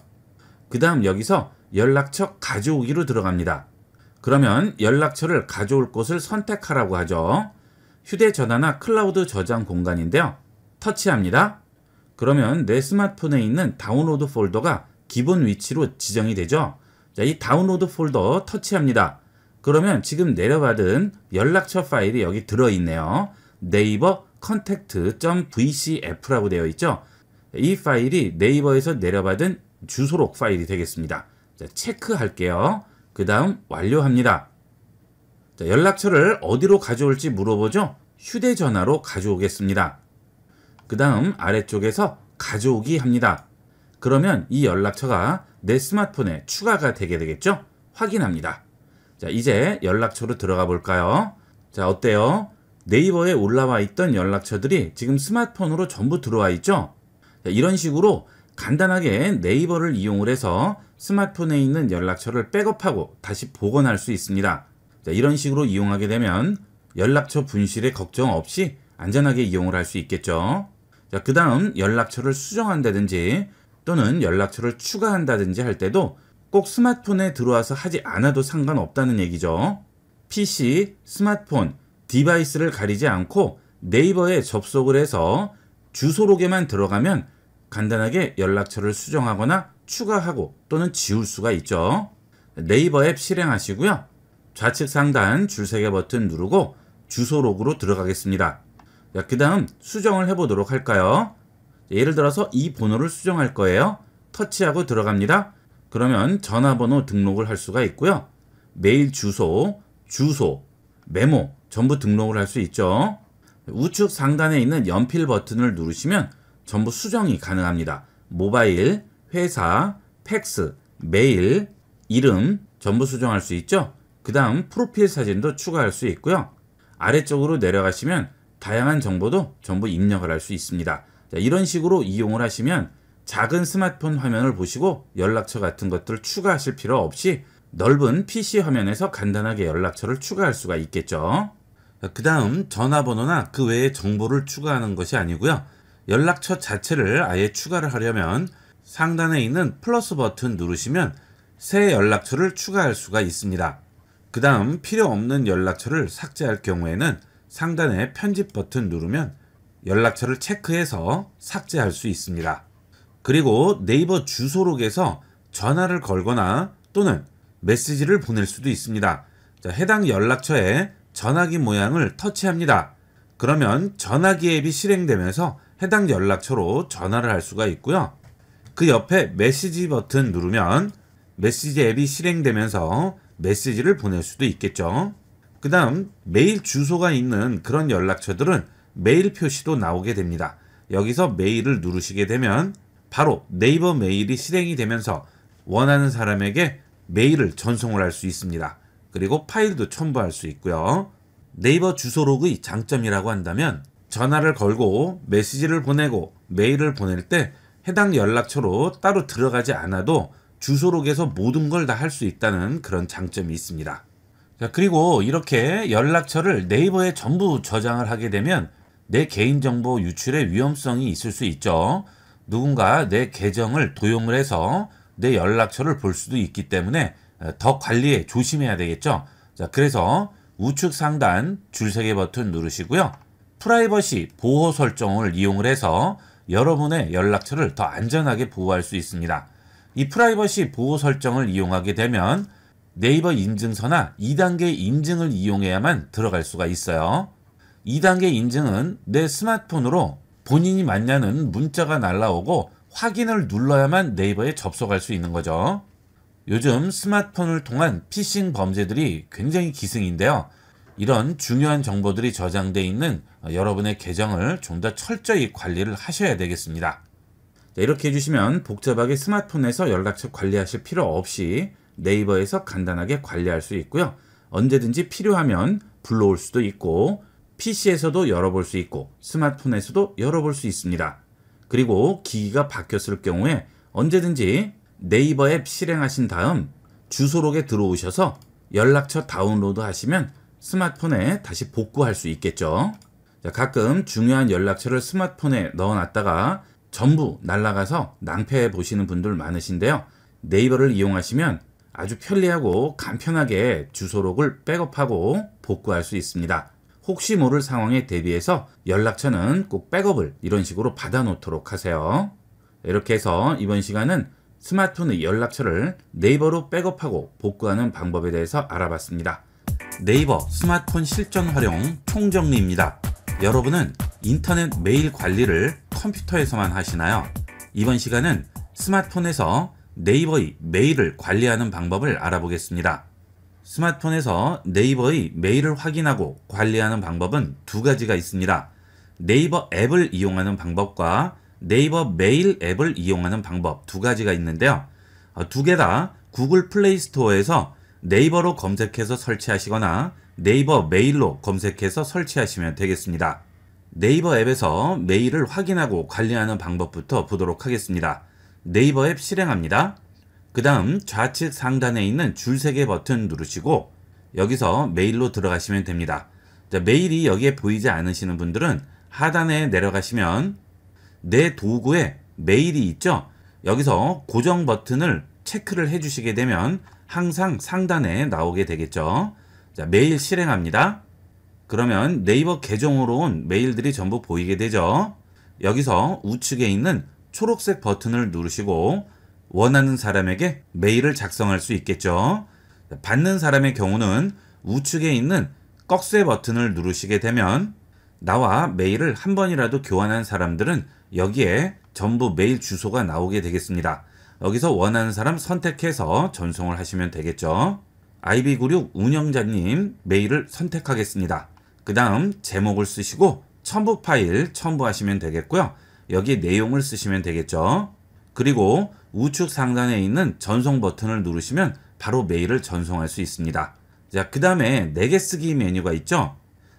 그 다음 여기서 연락처 가져오기로 들어갑니다. 그러면 연락처를 가져올 곳을 선택하라고 하죠. 휴대전화나 클라우드 저장 공간인데요. 터치합니다. 그러면 내 스마트폰에 있는 다운로드 폴더가 기본 위치로 지정이 되죠. 자, 이 다운로드 폴더 터치합니다. 그러면 지금 내려받은 연락처 파일이 여기 들어있네요. 네이버 contact.vcf라고 되어 있죠. 이 파일이 네이버에서 내려받은 주소록 파일이 되겠습니다. 자, 체크할게요. 그 다음 완료합니다. 자, 연락처를 어디로 가져올지 물어보죠. 휴대전화로 가져오겠습니다. 그 다음 아래쪽에서 가져오기 합니다. 그러면 이 연락처가 내 스마트폰에 추가가 되게 되겠죠. 확인합니다. 자, 이제 연락처로 들어가 볼까요? 자, 어때요? 네이버에 올라와 있던 연락처들이 지금 스마트폰으로 전부 들어와 있죠. 자, 이런 식으로 간단하게 네이버를 이용을 해서 스마트폰에 있는 연락처를 백업하고 다시 복원할 수 있습니다. 자, 이런 식으로 이용하게 되면 연락처 분실에 걱정 없이 안전하게 이용을 할 수 있겠죠. 자, 그 다음 연락처를 수정한다든지 또는 연락처를 추가한다든지 할 때도 꼭 스마트폰에 들어와서 하지 않아도 상관없다는 얘기죠. PC, 스마트폰, 디바이스를 가리지 않고 네이버에 접속을 해서 주소록에만 들어가면 간단하게 연락처를 수정하거나 추가하고 또는 지울 수가 있죠. 네이버 앱 실행하시고요. 좌측 상단 줄세개 버튼 누르고 주소록으로 들어가겠습니다. 그 다음 수정을 해보도록 할까요? 예를 들어서 이 번호를 수정할 거예요. 터치하고 들어갑니다. 그러면 전화번호 등록을 할 수가 있고요. 메일 주소, 메모 전부 등록을 할 수 있죠. 우측 상단에 있는 연필 버튼을 누르시면 전부 수정이 가능합니다. 모바일, 회사, 팩스, 메일, 이름 전부 수정할 수 있죠. 그 다음 프로필 사진도 추가할 수 있고요. 아래쪽으로 내려가시면 다양한 정보도 전부 입력을 할 수 있습니다. 자, 이런 식으로 이용을 하시면 작은 스마트폰 화면을 보시고 연락처 같은 것들을 추가하실 필요 없이 넓은 PC 화면에서 간단하게 연락처를 추가할 수가 있겠죠. 그 다음 전화번호나 그 외의 정보를 추가하는 것이 아니고요. 연락처 자체를 아예 추가를 하려면 상단에 있는 플러스 버튼 누르시면 새 연락처를 추가할 수가 있습니다. 그 다음 필요 없는 연락처를 삭제할 경우에는 상단에 편집 버튼 누르면 연락처를 체크해서 삭제할 수 있습니다. 그리고 네이버 주소록에서 전화를 걸거나 또는 메시지를 보낼 수도 있습니다. 자, 해당 연락처에 전화기 모양을 터치합니다. 그러면 전화기 앱이 실행되면서 해당 연락처로 전화를 할 수가 있고요. 그 옆에 메시지 버튼 누르면 메시지 앱이 실행되면서 메시지를 보낼 수도 있겠죠. 그 다음 메일 주소가 있는 그런 연락처들은 메일 표시도 나오게 됩니다. 여기서 메일을 누르시게 되면 바로 네이버 메일이 실행이 되면서 원하는 사람에게 메일을 전송을 할 수 있습니다. 그리고 파일도 첨부할 수 있고요. 네이버 주소록의 장점이라고 한다면 전화를 걸고 메시지를 보내고 메일을 보낼 때 해당 연락처로 따로 들어가지 않아도 주소록에서 모든 걸 다 할 수 있다는 그런 장점이 있습니다. 자, 그리고 이렇게 연락처를 네이버에 전부 저장을 하게 되면 내 개인정보 유출의 위험성이 있을 수 있죠. 누군가 내 계정을 도용을 해서 내 연락처를 볼 수도 있기 때문에 더 관리에 조심해야 되겠죠. 자, 그래서 우측 상단 줄세개 버튼 누르시고요. 프라이버시 보호 설정을 이용을 해서 여러분의 연락처를 더 안전하게 보호할 수 있습니다. 이 프라이버시 보호 설정을 이용하게 되면 네이버 인증서나 2단계 인증을 이용해야만 들어갈 수가 있어요. 2단계 인증은 내 스마트폰으로 본인이 맞냐는 문자가 날라오고 확인을 눌러야만 네이버에 접속할 수 있는 거죠. 요즘 스마트폰을 통한 피싱 범죄들이 굉장히 기승인데요. 이런 중요한 정보들이 저장되어 있는 여러분의 계정을 좀 더 철저히 관리를 하셔야 되겠습니다. 이렇게 해주시면 복잡하게 스마트폰에서 연락처 관리하실 필요 없이 네이버에서 간단하게 관리할 수 있고요. 언제든지 필요하면 불러올 수도 있고 PC에서도 열어볼 수 있고 스마트폰에서도 열어볼 수 있습니다. 그리고 기기가 바뀌었을 경우에 언제든지 네이버 앱 실행하신 다음 주소록에 들어오셔서 연락처 다운로드 하시면 스마트폰에 다시 복구할 수 있겠죠. 자, 가끔 중요한 연락처를 스마트폰에 넣어놨다가 전부 날아가서 낭패해 보시는 분들 많으신데요. 네이버를 이용하시면 아주 편리하고 간편하게 주소록을 백업하고 복구할 수 있습니다. 혹시 모를 상황에 대비해서 연락처는 꼭 백업을 이런 식으로 받아 놓도록 하세요. 이렇게 해서 이번 시간은 스마트폰의 연락처를 네이버로 백업하고 복구하는 방법에 대해서 알아봤습니다. 네이버 스마트폰 실전 활용 총정리입니다. 여러분은 인터넷 메일 관리를 컴퓨터에서만 하시나요? 이번 시간은 스마트폰에서 네이버의 메일을 관리하는 방법을 알아보겠습니다. 스마트폰에서 네이버의 메일을 확인하고 관리하는 방법은 두 가지가 있습니다. 네이버 앱을 이용하는 방법과 네이버 메일 앱을 이용하는 방법 두 가지가 있는데요. 두 개 다 구글 플레이 스토어에서 네이버로 검색해서 설치하시거나 네이버 메일로 검색해서 설치하시면 되겠습니다. 네이버 앱에서 메일을 확인하고 관리하는 방법부터 보도록 하겠습니다. 네이버 앱 실행합니다. 그 다음 좌측 상단에 있는 줄세개 버튼 누르시고 여기서 메일로 들어가시면 됩니다. 자, 메일이 여기에 보이지 않으시는 분들은 하단에 내려가시면 내 도구에 메일이 있죠. 여기서 고정 버튼을 체크를 해주시게 되면 항상 상단에 나오게 되겠죠. 자, 메일 실행합니다. 그러면 네이버 계정으로 온 메일들이 전부 보이게 되죠. 여기서 우측에 있는 초록색 버튼을 누르시고 원하는 사람에게 메일을 작성할 수 있겠죠. 받는 사람의 경우는 우측에 있는 꺽쇠 버튼을 누르시게 되면 나와 메일을 한 번이라도 교환한 사람들은 여기에 전부 메일 주소가 나오게 되겠습니다. 여기서 원하는 사람 선택해서 전송을 하시면 되겠죠. IB96 운영자님 메일을 선택하겠습니다. 그 다음 제목을 쓰시고 첨부 파일 첨부하시면 되겠고요. 여기에 내용을 쓰시면 되겠죠. 그리고 우측 상단에 있는 전송 버튼을 누르시면 바로 메일을 전송할 수 있습니다. 자, 그 다음에 4개 쓰기 메뉴가 있죠.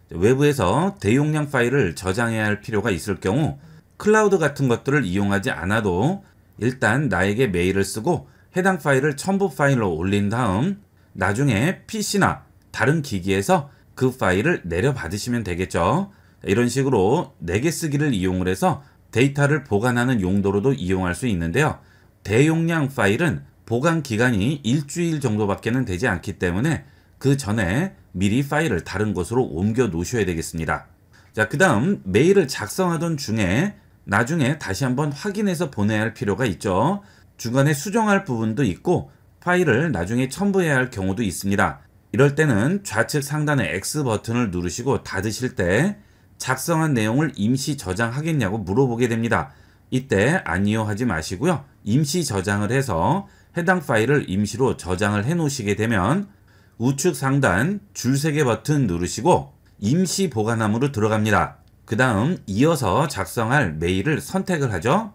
외부에서 대용량 파일을 저장해야 할 필요가 있을 경우 클라우드 같은 것들을 이용하지 않아도 일단 나에게 메일을 쓰고 해당 파일을 첨부 파일로 올린 다음 나중에 PC나 다른 기기에서 그 파일을 내려받으시면 되겠죠. 이런 식으로 4개 쓰기를 이용을 해서 데이터를 보관하는 용도로도 이용할 수 있는데요. 대용량 파일은 보관 기간이 일주일 정도밖에는 되지 않기 때문에 그 전에 미리 파일을 다른 곳으로 옮겨 놓으셔야 되겠습니다. 자, 그 다음 메일을 작성하던 중에 나중에 다시 한번 확인해서 보내야 할 필요가 있죠. 중간에 수정할 부분도 있고 파일을 나중에 첨부해야 할 경우도 있습니다. 이럴 때는 좌측 상단의 X 버튼을 누르시고 닫으실 때 작성한 내용을 임시 저장하겠냐고 물어보게 됩니다. 이때 아니요 하지 마시고요. 임시 저장을 해서 해당 파일을 임시로 저장을 해 놓으시게 되면 우측 상단 줄 3개 버튼 누르시고 임시 보관함으로 들어갑니다. 그 다음 이어서 작성할 메일을 선택을 하죠.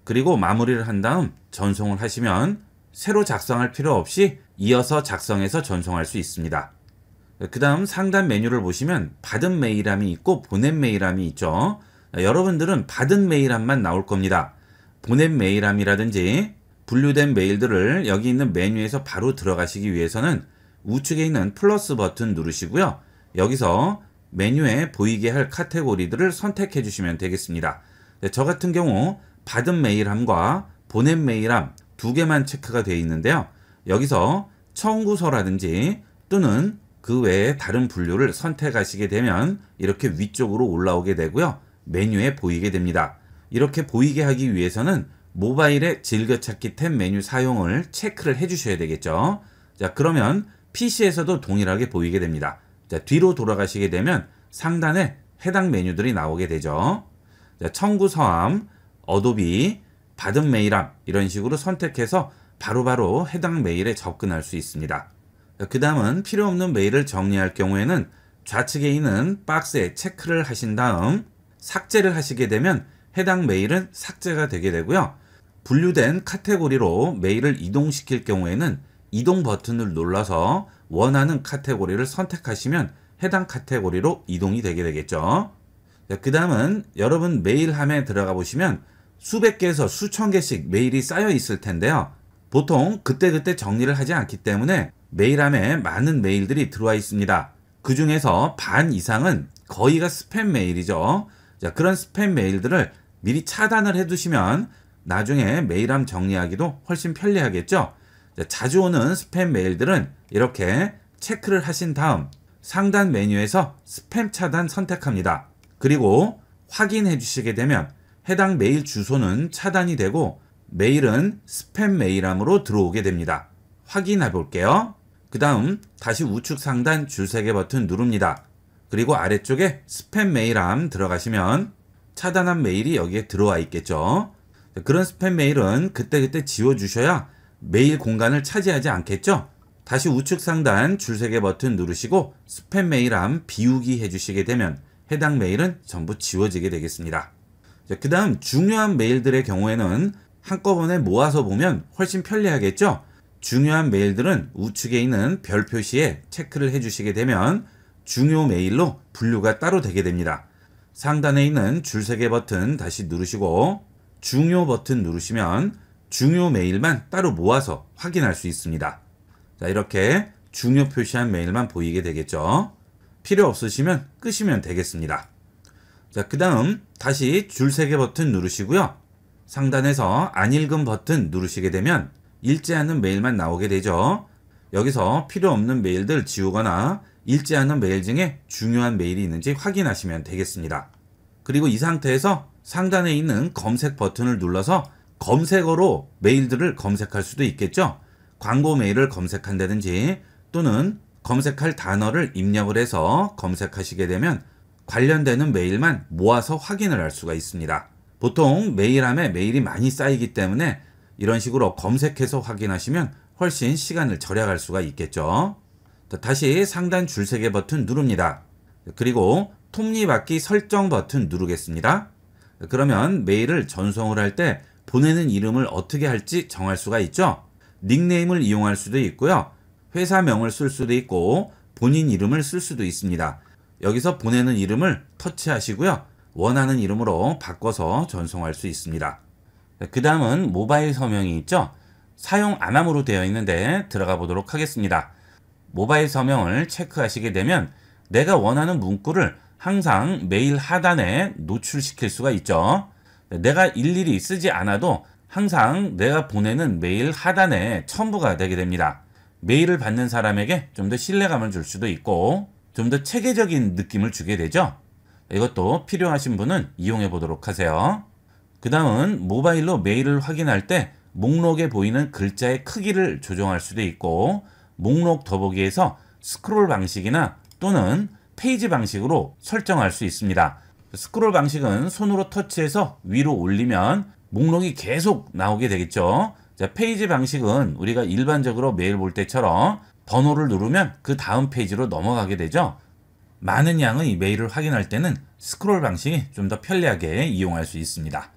그리고 마무리를 한 다음 전송을 하시면 새로 작성할 필요 없이 이어서 작성해서 전송할 수 있습니다. 그 다음 상단 메뉴를 보시면 받은 메일함이 있고 보낸 메일함이 있죠. 여러분들은 받은 메일함만 나올 겁니다. 보낸 메일함이라든지 분류된 메일들을 여기 있는 메뉴에서 바로 들어가시기 위해서는 우측에 있는 플러스 버튼 누르시고요. 여기서 메뉴에 보이게 할 카테고리들을 선택해 주시면 되겠습니다. 저 같은 경우 받은 메일함과 보낸 메일함 2개만 체크가 되어 있는데요. 여기서 청구서라든지 또는 그 외에 다른 분류를 선택하시게 되면 이렇게 위쪽으로 올라오게 되고요. 메뉴에 보이게 됩니다. 이렇게 보이게 하기 위해서는 모바일의 즐겨찾기 탭 메뉴 사용을 체크를 해 주셔야 되겠죠. 자, 그러면 PC에서도 동일하게 보이게 됩니다. 자, 뒤로 돌아가시게 되면 상단에 해당 메뉴들이 나오게 되죠. 자, 청구서함, 어도비, 받은 메일함 이런 식으로 선택해서 바로바로 해당 메일에 접근할 수 있습니다. 그 다음은 필요 없는 메일을 정리할 경우에는 좌측에 있는 박스에 체크를 하신 다음 삭제를 하시게 되면 해당 메일은 삭제가 되게 되고요. 분류된 카테고리로 메일을 이동시킬 경우에는 이동 버튼을 눌러서 원하는 카테고리를 선택하시면 해당 카테고리로 이동이 되게 되겠죠. 그 다음은 여러분 메일함에 들어가 보시면 수백 개에서 수천 개씩 메일이 쌓여 있을 텐데요. 보통 그때그때 정리를 하지 않기 때문에 메일함에 많은 메일들이 들어와 있습니다. 그 중에서 반 이상은 거의가 스팸 메일이죠. 자, 그런 스팸 메일들을 미리 차단을 해 두시면 나중에 메일함 정리하기도 훨씬 편리하겠죠. 자, 자주 오는 스팸 메일들은 이렇게 체크를 하신 다음 상단 메뉴에서 스팸 차단 선택합니다. 그리고 확인해 주시게 되면 해당 메일 주소는 차단이 되고 메일은 스팸 메일함으로 들어오게 됩니다. 확인해 볼게요. 그 다음 다시 우측 상단 줄 3개 버튼 누릅니다. 그리고 아래쪽에 스팸 메일함 들어가시면 차단한 메일이 여기에 들어와 있겠죠. 그런 스팸 메일은 그때그때 지워주셔야 메일 공간을 차지하지 않겠죠. 다시 우측 상단 줄 3개 버튼 누르시고 스팸 메일함 비우기 해주시게 되면 해당 메일은 전부 지워지게 되겠습니다. 그 다음 중요한 메일들의 경우에는 한꺼번에 모아서 보면 훨씬 편리하겠죠. 중요한 메일들은 우측에 있는 별 표시에 체크를 해주시게 되면 중요 메일로 분류가 따로 되게 됩니다. 상단에 있는 줄 3개 버튼 다시 누르시고 중요 버튼 누르시면 중요 메일만 따로 모아서 확인할 수 있습니다. 자, 이렇게 중요 표시한 메일만 보이게 되겠죠. 필요 없으시면 끄시면 되겠습니다. 자, 그 다음 다시 줄 3개 버튼 누르시고요. 상단에서 안 읽은 버튼 누르시게 되면 읽지 않는 메일만 나오게 되죠. 여기서 필요 없는 메일들 지우거나 읽지 않는 메일 중에 중요한 메일이 있는지 확인하시면 되겠습니다. 그리고 이 상태에서 상단에 있는 검색 버튼을 눌러서 검색어로 메일들을 검색할 수도 있겠죠. 광고 메일을 검색한다든지 또는 검색할 단어를 입력을 해서 검색하시게 되면 관련되는 메일만 모아서 확인을 할 수가 있습니다. 보통 메일함에 메일이 많이 쌓이기 때문에 이런 식으로 검색해서 확인하시면 훨씬 시간을 절약할 수가 있겠죠. 다시 상단 줄세개 버튼 누릅니다. 그리고 톱니바퀴 설정 버튼 누르겠습니다. 그러면 메일을 전송을 할 때 보내는 이름을 어떻게 할지 정할 수가 있죠. 닉네임을 이용할 수도 있고요. 회사명을 쓸 수도 있고 본인 이름을 쓸 수도 있습니다. 여기서 보내는 이름을 터치하시고요. 원하는 이름으로 바꿔서 전송할 수 있습니다. 그 다음은 모바일 서명이 있죠. 사용 안함으로 되어 있는데 들어가 보도록 하겠습니다. 모바일 서명을 체크하시게 되면 내가 원하는 문구를 항상 메일 하단에 노출시킬 수가 있죠. 내가 일일이 쓰지 않아도 항상 내가 보내는 메일 하단에 첨부가 되게 됩니다. 메일을 받는 사람에게 좀 더 신뢰감을 줄 수도 있고 좀 더 체계적인 느낌을 주게 되죠. 이것도 필요하신 분은 이용해 보도록 하세요. 그 다음은 모바일로 메일을 확인할 때 목록에 보이는 글자의 크기를 조정할 수도 있고 목록 더보기에서 스크롤 방식이나 또는 페이지 방식으로 설정할 수 있습니다. 스크롤 방식은 손으로 터치해서 위로 올리면 목록이 계속 나오게 되겠죠. 자, 페이지 방식은 우리가 일반적으로 메일 볼 때처럼 번호를 누르면 그 다음 페이지로 넘어가게 되죠. 많은 양의 메일을 확인할 때는 스크롤 방식이 좀 더 편리하게 이용할 수 있습니다.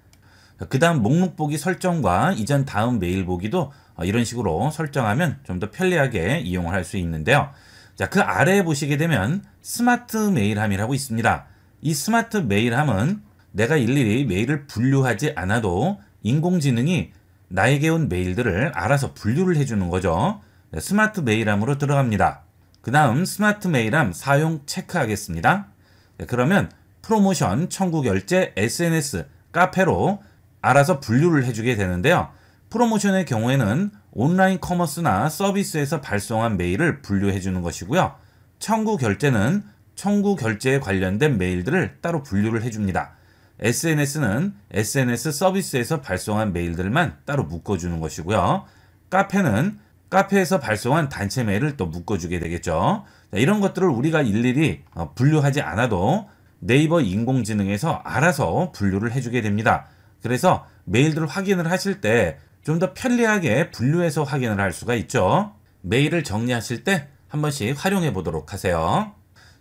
그 다음 목록 보기 설정과 이전 다음 메일 보기도 이런 식으로 설정하면 좀 더 편리하게 이용을 할 수 있는데요. 자, 그 아래에 보시게 되면 스마트 메일함이라고 있습니다. 이 스마트 메일함은 내가 일일이 메일을 분류하지 않아도 인공지능이 나에게 온 메일들을 알아서 분류를 해주는 거죠. 스마트 메일함으로 들어갑니다. 그 다음 스마트 메일함 사용 체크하겠습니다. 그러면 프로모션, 청구 결제, SNS, 카페로 알아서 분류를 해주게 되는데요. 프로모션의 경우에는 온라인 커머스나 서비스에서 발송한 메일을 분류해 주는 것이고요. 청구 결제는 청구 결제에 관련된 메일들을 따로 분류를 해줍니다. SNS는 SNS 서비스에서 발송한 메일들만 따로 묶어주는 것이고요. 카페는 카페에서 발송한 단체 메일을 또 묶어주게 되겠죠. 이런 것들을 우리가 일일이 분류하지 않아도 네이버 인공지능에서 알아서 분류를 해주게 됩니다. 그래서 메일들을 확인을 하실 때 좀 더 편리하게 분류해서 확인을 할 수가 있죠. 메일을 정리하실 때 한 번씩 활용해 보도록 하세요.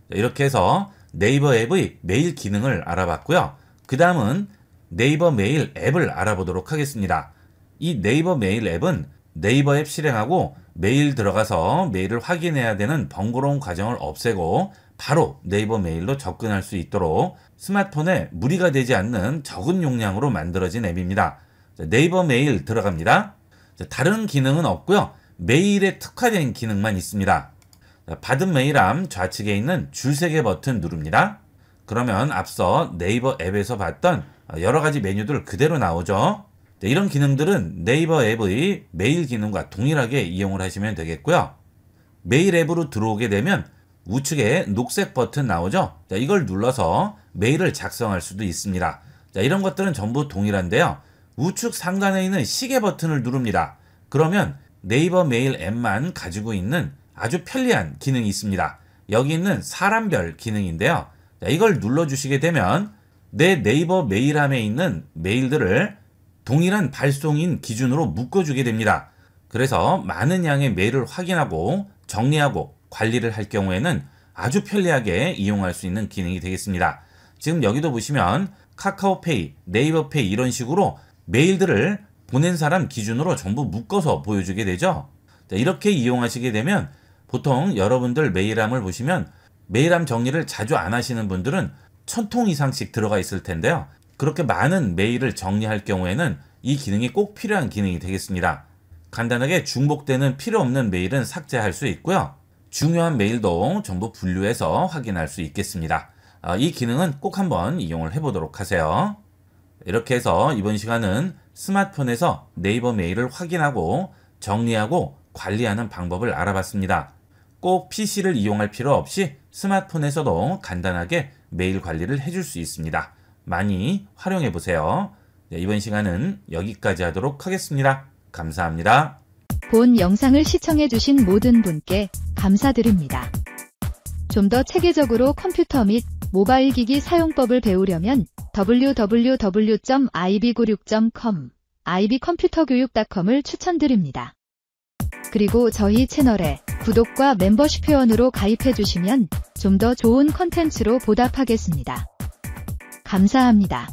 이렇게 해서 네이버 앱의 메일 기능을 알아봤고요. 그 다음은 네이버 메일 앱을 알아보도록 하겠습니다. 이 네이버 메일 앱은 네이버 앱 실행하고 메일 들어가서 메일을 확인해야 되는 번거로운 과정을 없애고 바로 네이버 메일로 접근할 수 있도록 스마트폰에 무리가 되지 않는 적은 용량으로 만들어진 앱입니다. 네이버 메일 들어갑니다. 다른 기능은 없고요. 메일에 특화된 기능만 있습니다. 받은 메일함 좌측에 있는 줄세개 버튼 누릅니다. 그러면 앞서 네이버 앱에서 봤던 여러 가지 메뉴들 그대로 나오죠. 이런 기능들은 네이버 앱의 메일 기능과 동일하게 이용을 하시면 되겠고요. 메일 앱으로 들어오게 되면 우측에 녹색 버튼 나오죠. 이걸 눌러서 메일을 작성할 수도 있습니다. 이런 것들은 전부 동일한데요. 우측 상단에 있는 시계 버튼을 누릅니다. 그러면 네이버 메일 앱만 가지고 있는 아주 편리한 기능이 있습니다. 여기 있는 사람별 기능인데요. 이걸 눌러주시게 되면 내 네이버 메일함에 있는 메일들을 동일한 발송인 기준으로 묶어주게 됩니다. 그래서 많은 양의 메일을 확인하고 정리하고 관리를 할 경우에는 아주 편리하게 이용할 수 있는 기능이 되겠습니다. 지금 여기도 보시면 카카오페이, 네이버페이 이런 식으로 메일들을 보낸 사람 기준으로 전부 묶어서 보여주게 되죠. 이렇게 이용하시게 되면 보통 여러분들 메일함을 보시면 메일함 정리를 자주 안 하시는 분들은 1000통 이상씩 들어가 있을 텐데요. 그렇게 많은 메일을 정리할 경우에는 이 기능이 꼭 필요한 기능이 되겠습니다. 간단하게 중복되는 필요 없는 메일은 삭제할 수 있고요. 중요한 메일도 전부 분류해서 확인할 수 있겠습니다. 이 기능은 꼭 한번 이용을 해보도록 하세요. 이렇게 해서 이번 시간은 스마트폰에서 네이버 메일을 확인하고 정리하고 관리하는 방법을 알아봤습니다. 꼭 PC를 이용할 필요 없이 스마트폰에서도 간단하게 메일 관리를 해줄 수 있습니다. 많이 활용해 보세요. 이번 시간은 여기까지 하도록 하겠습니다. 감사합니다. 본 영상을 시청해주신 모든 분께 감사드립니다. 좀 더 체계적으로 컴퓨터 및 모바일 기기 사용법을 배우려면 www.ib96.com, ib컴퓨터교육.com을 추천드립니다. 그리고 저희 채널에 구독과 멤버십 회원으로 가입해주시면 좀 더 좋은 컨텐츠로 보답하겠습니다. 감사합니다.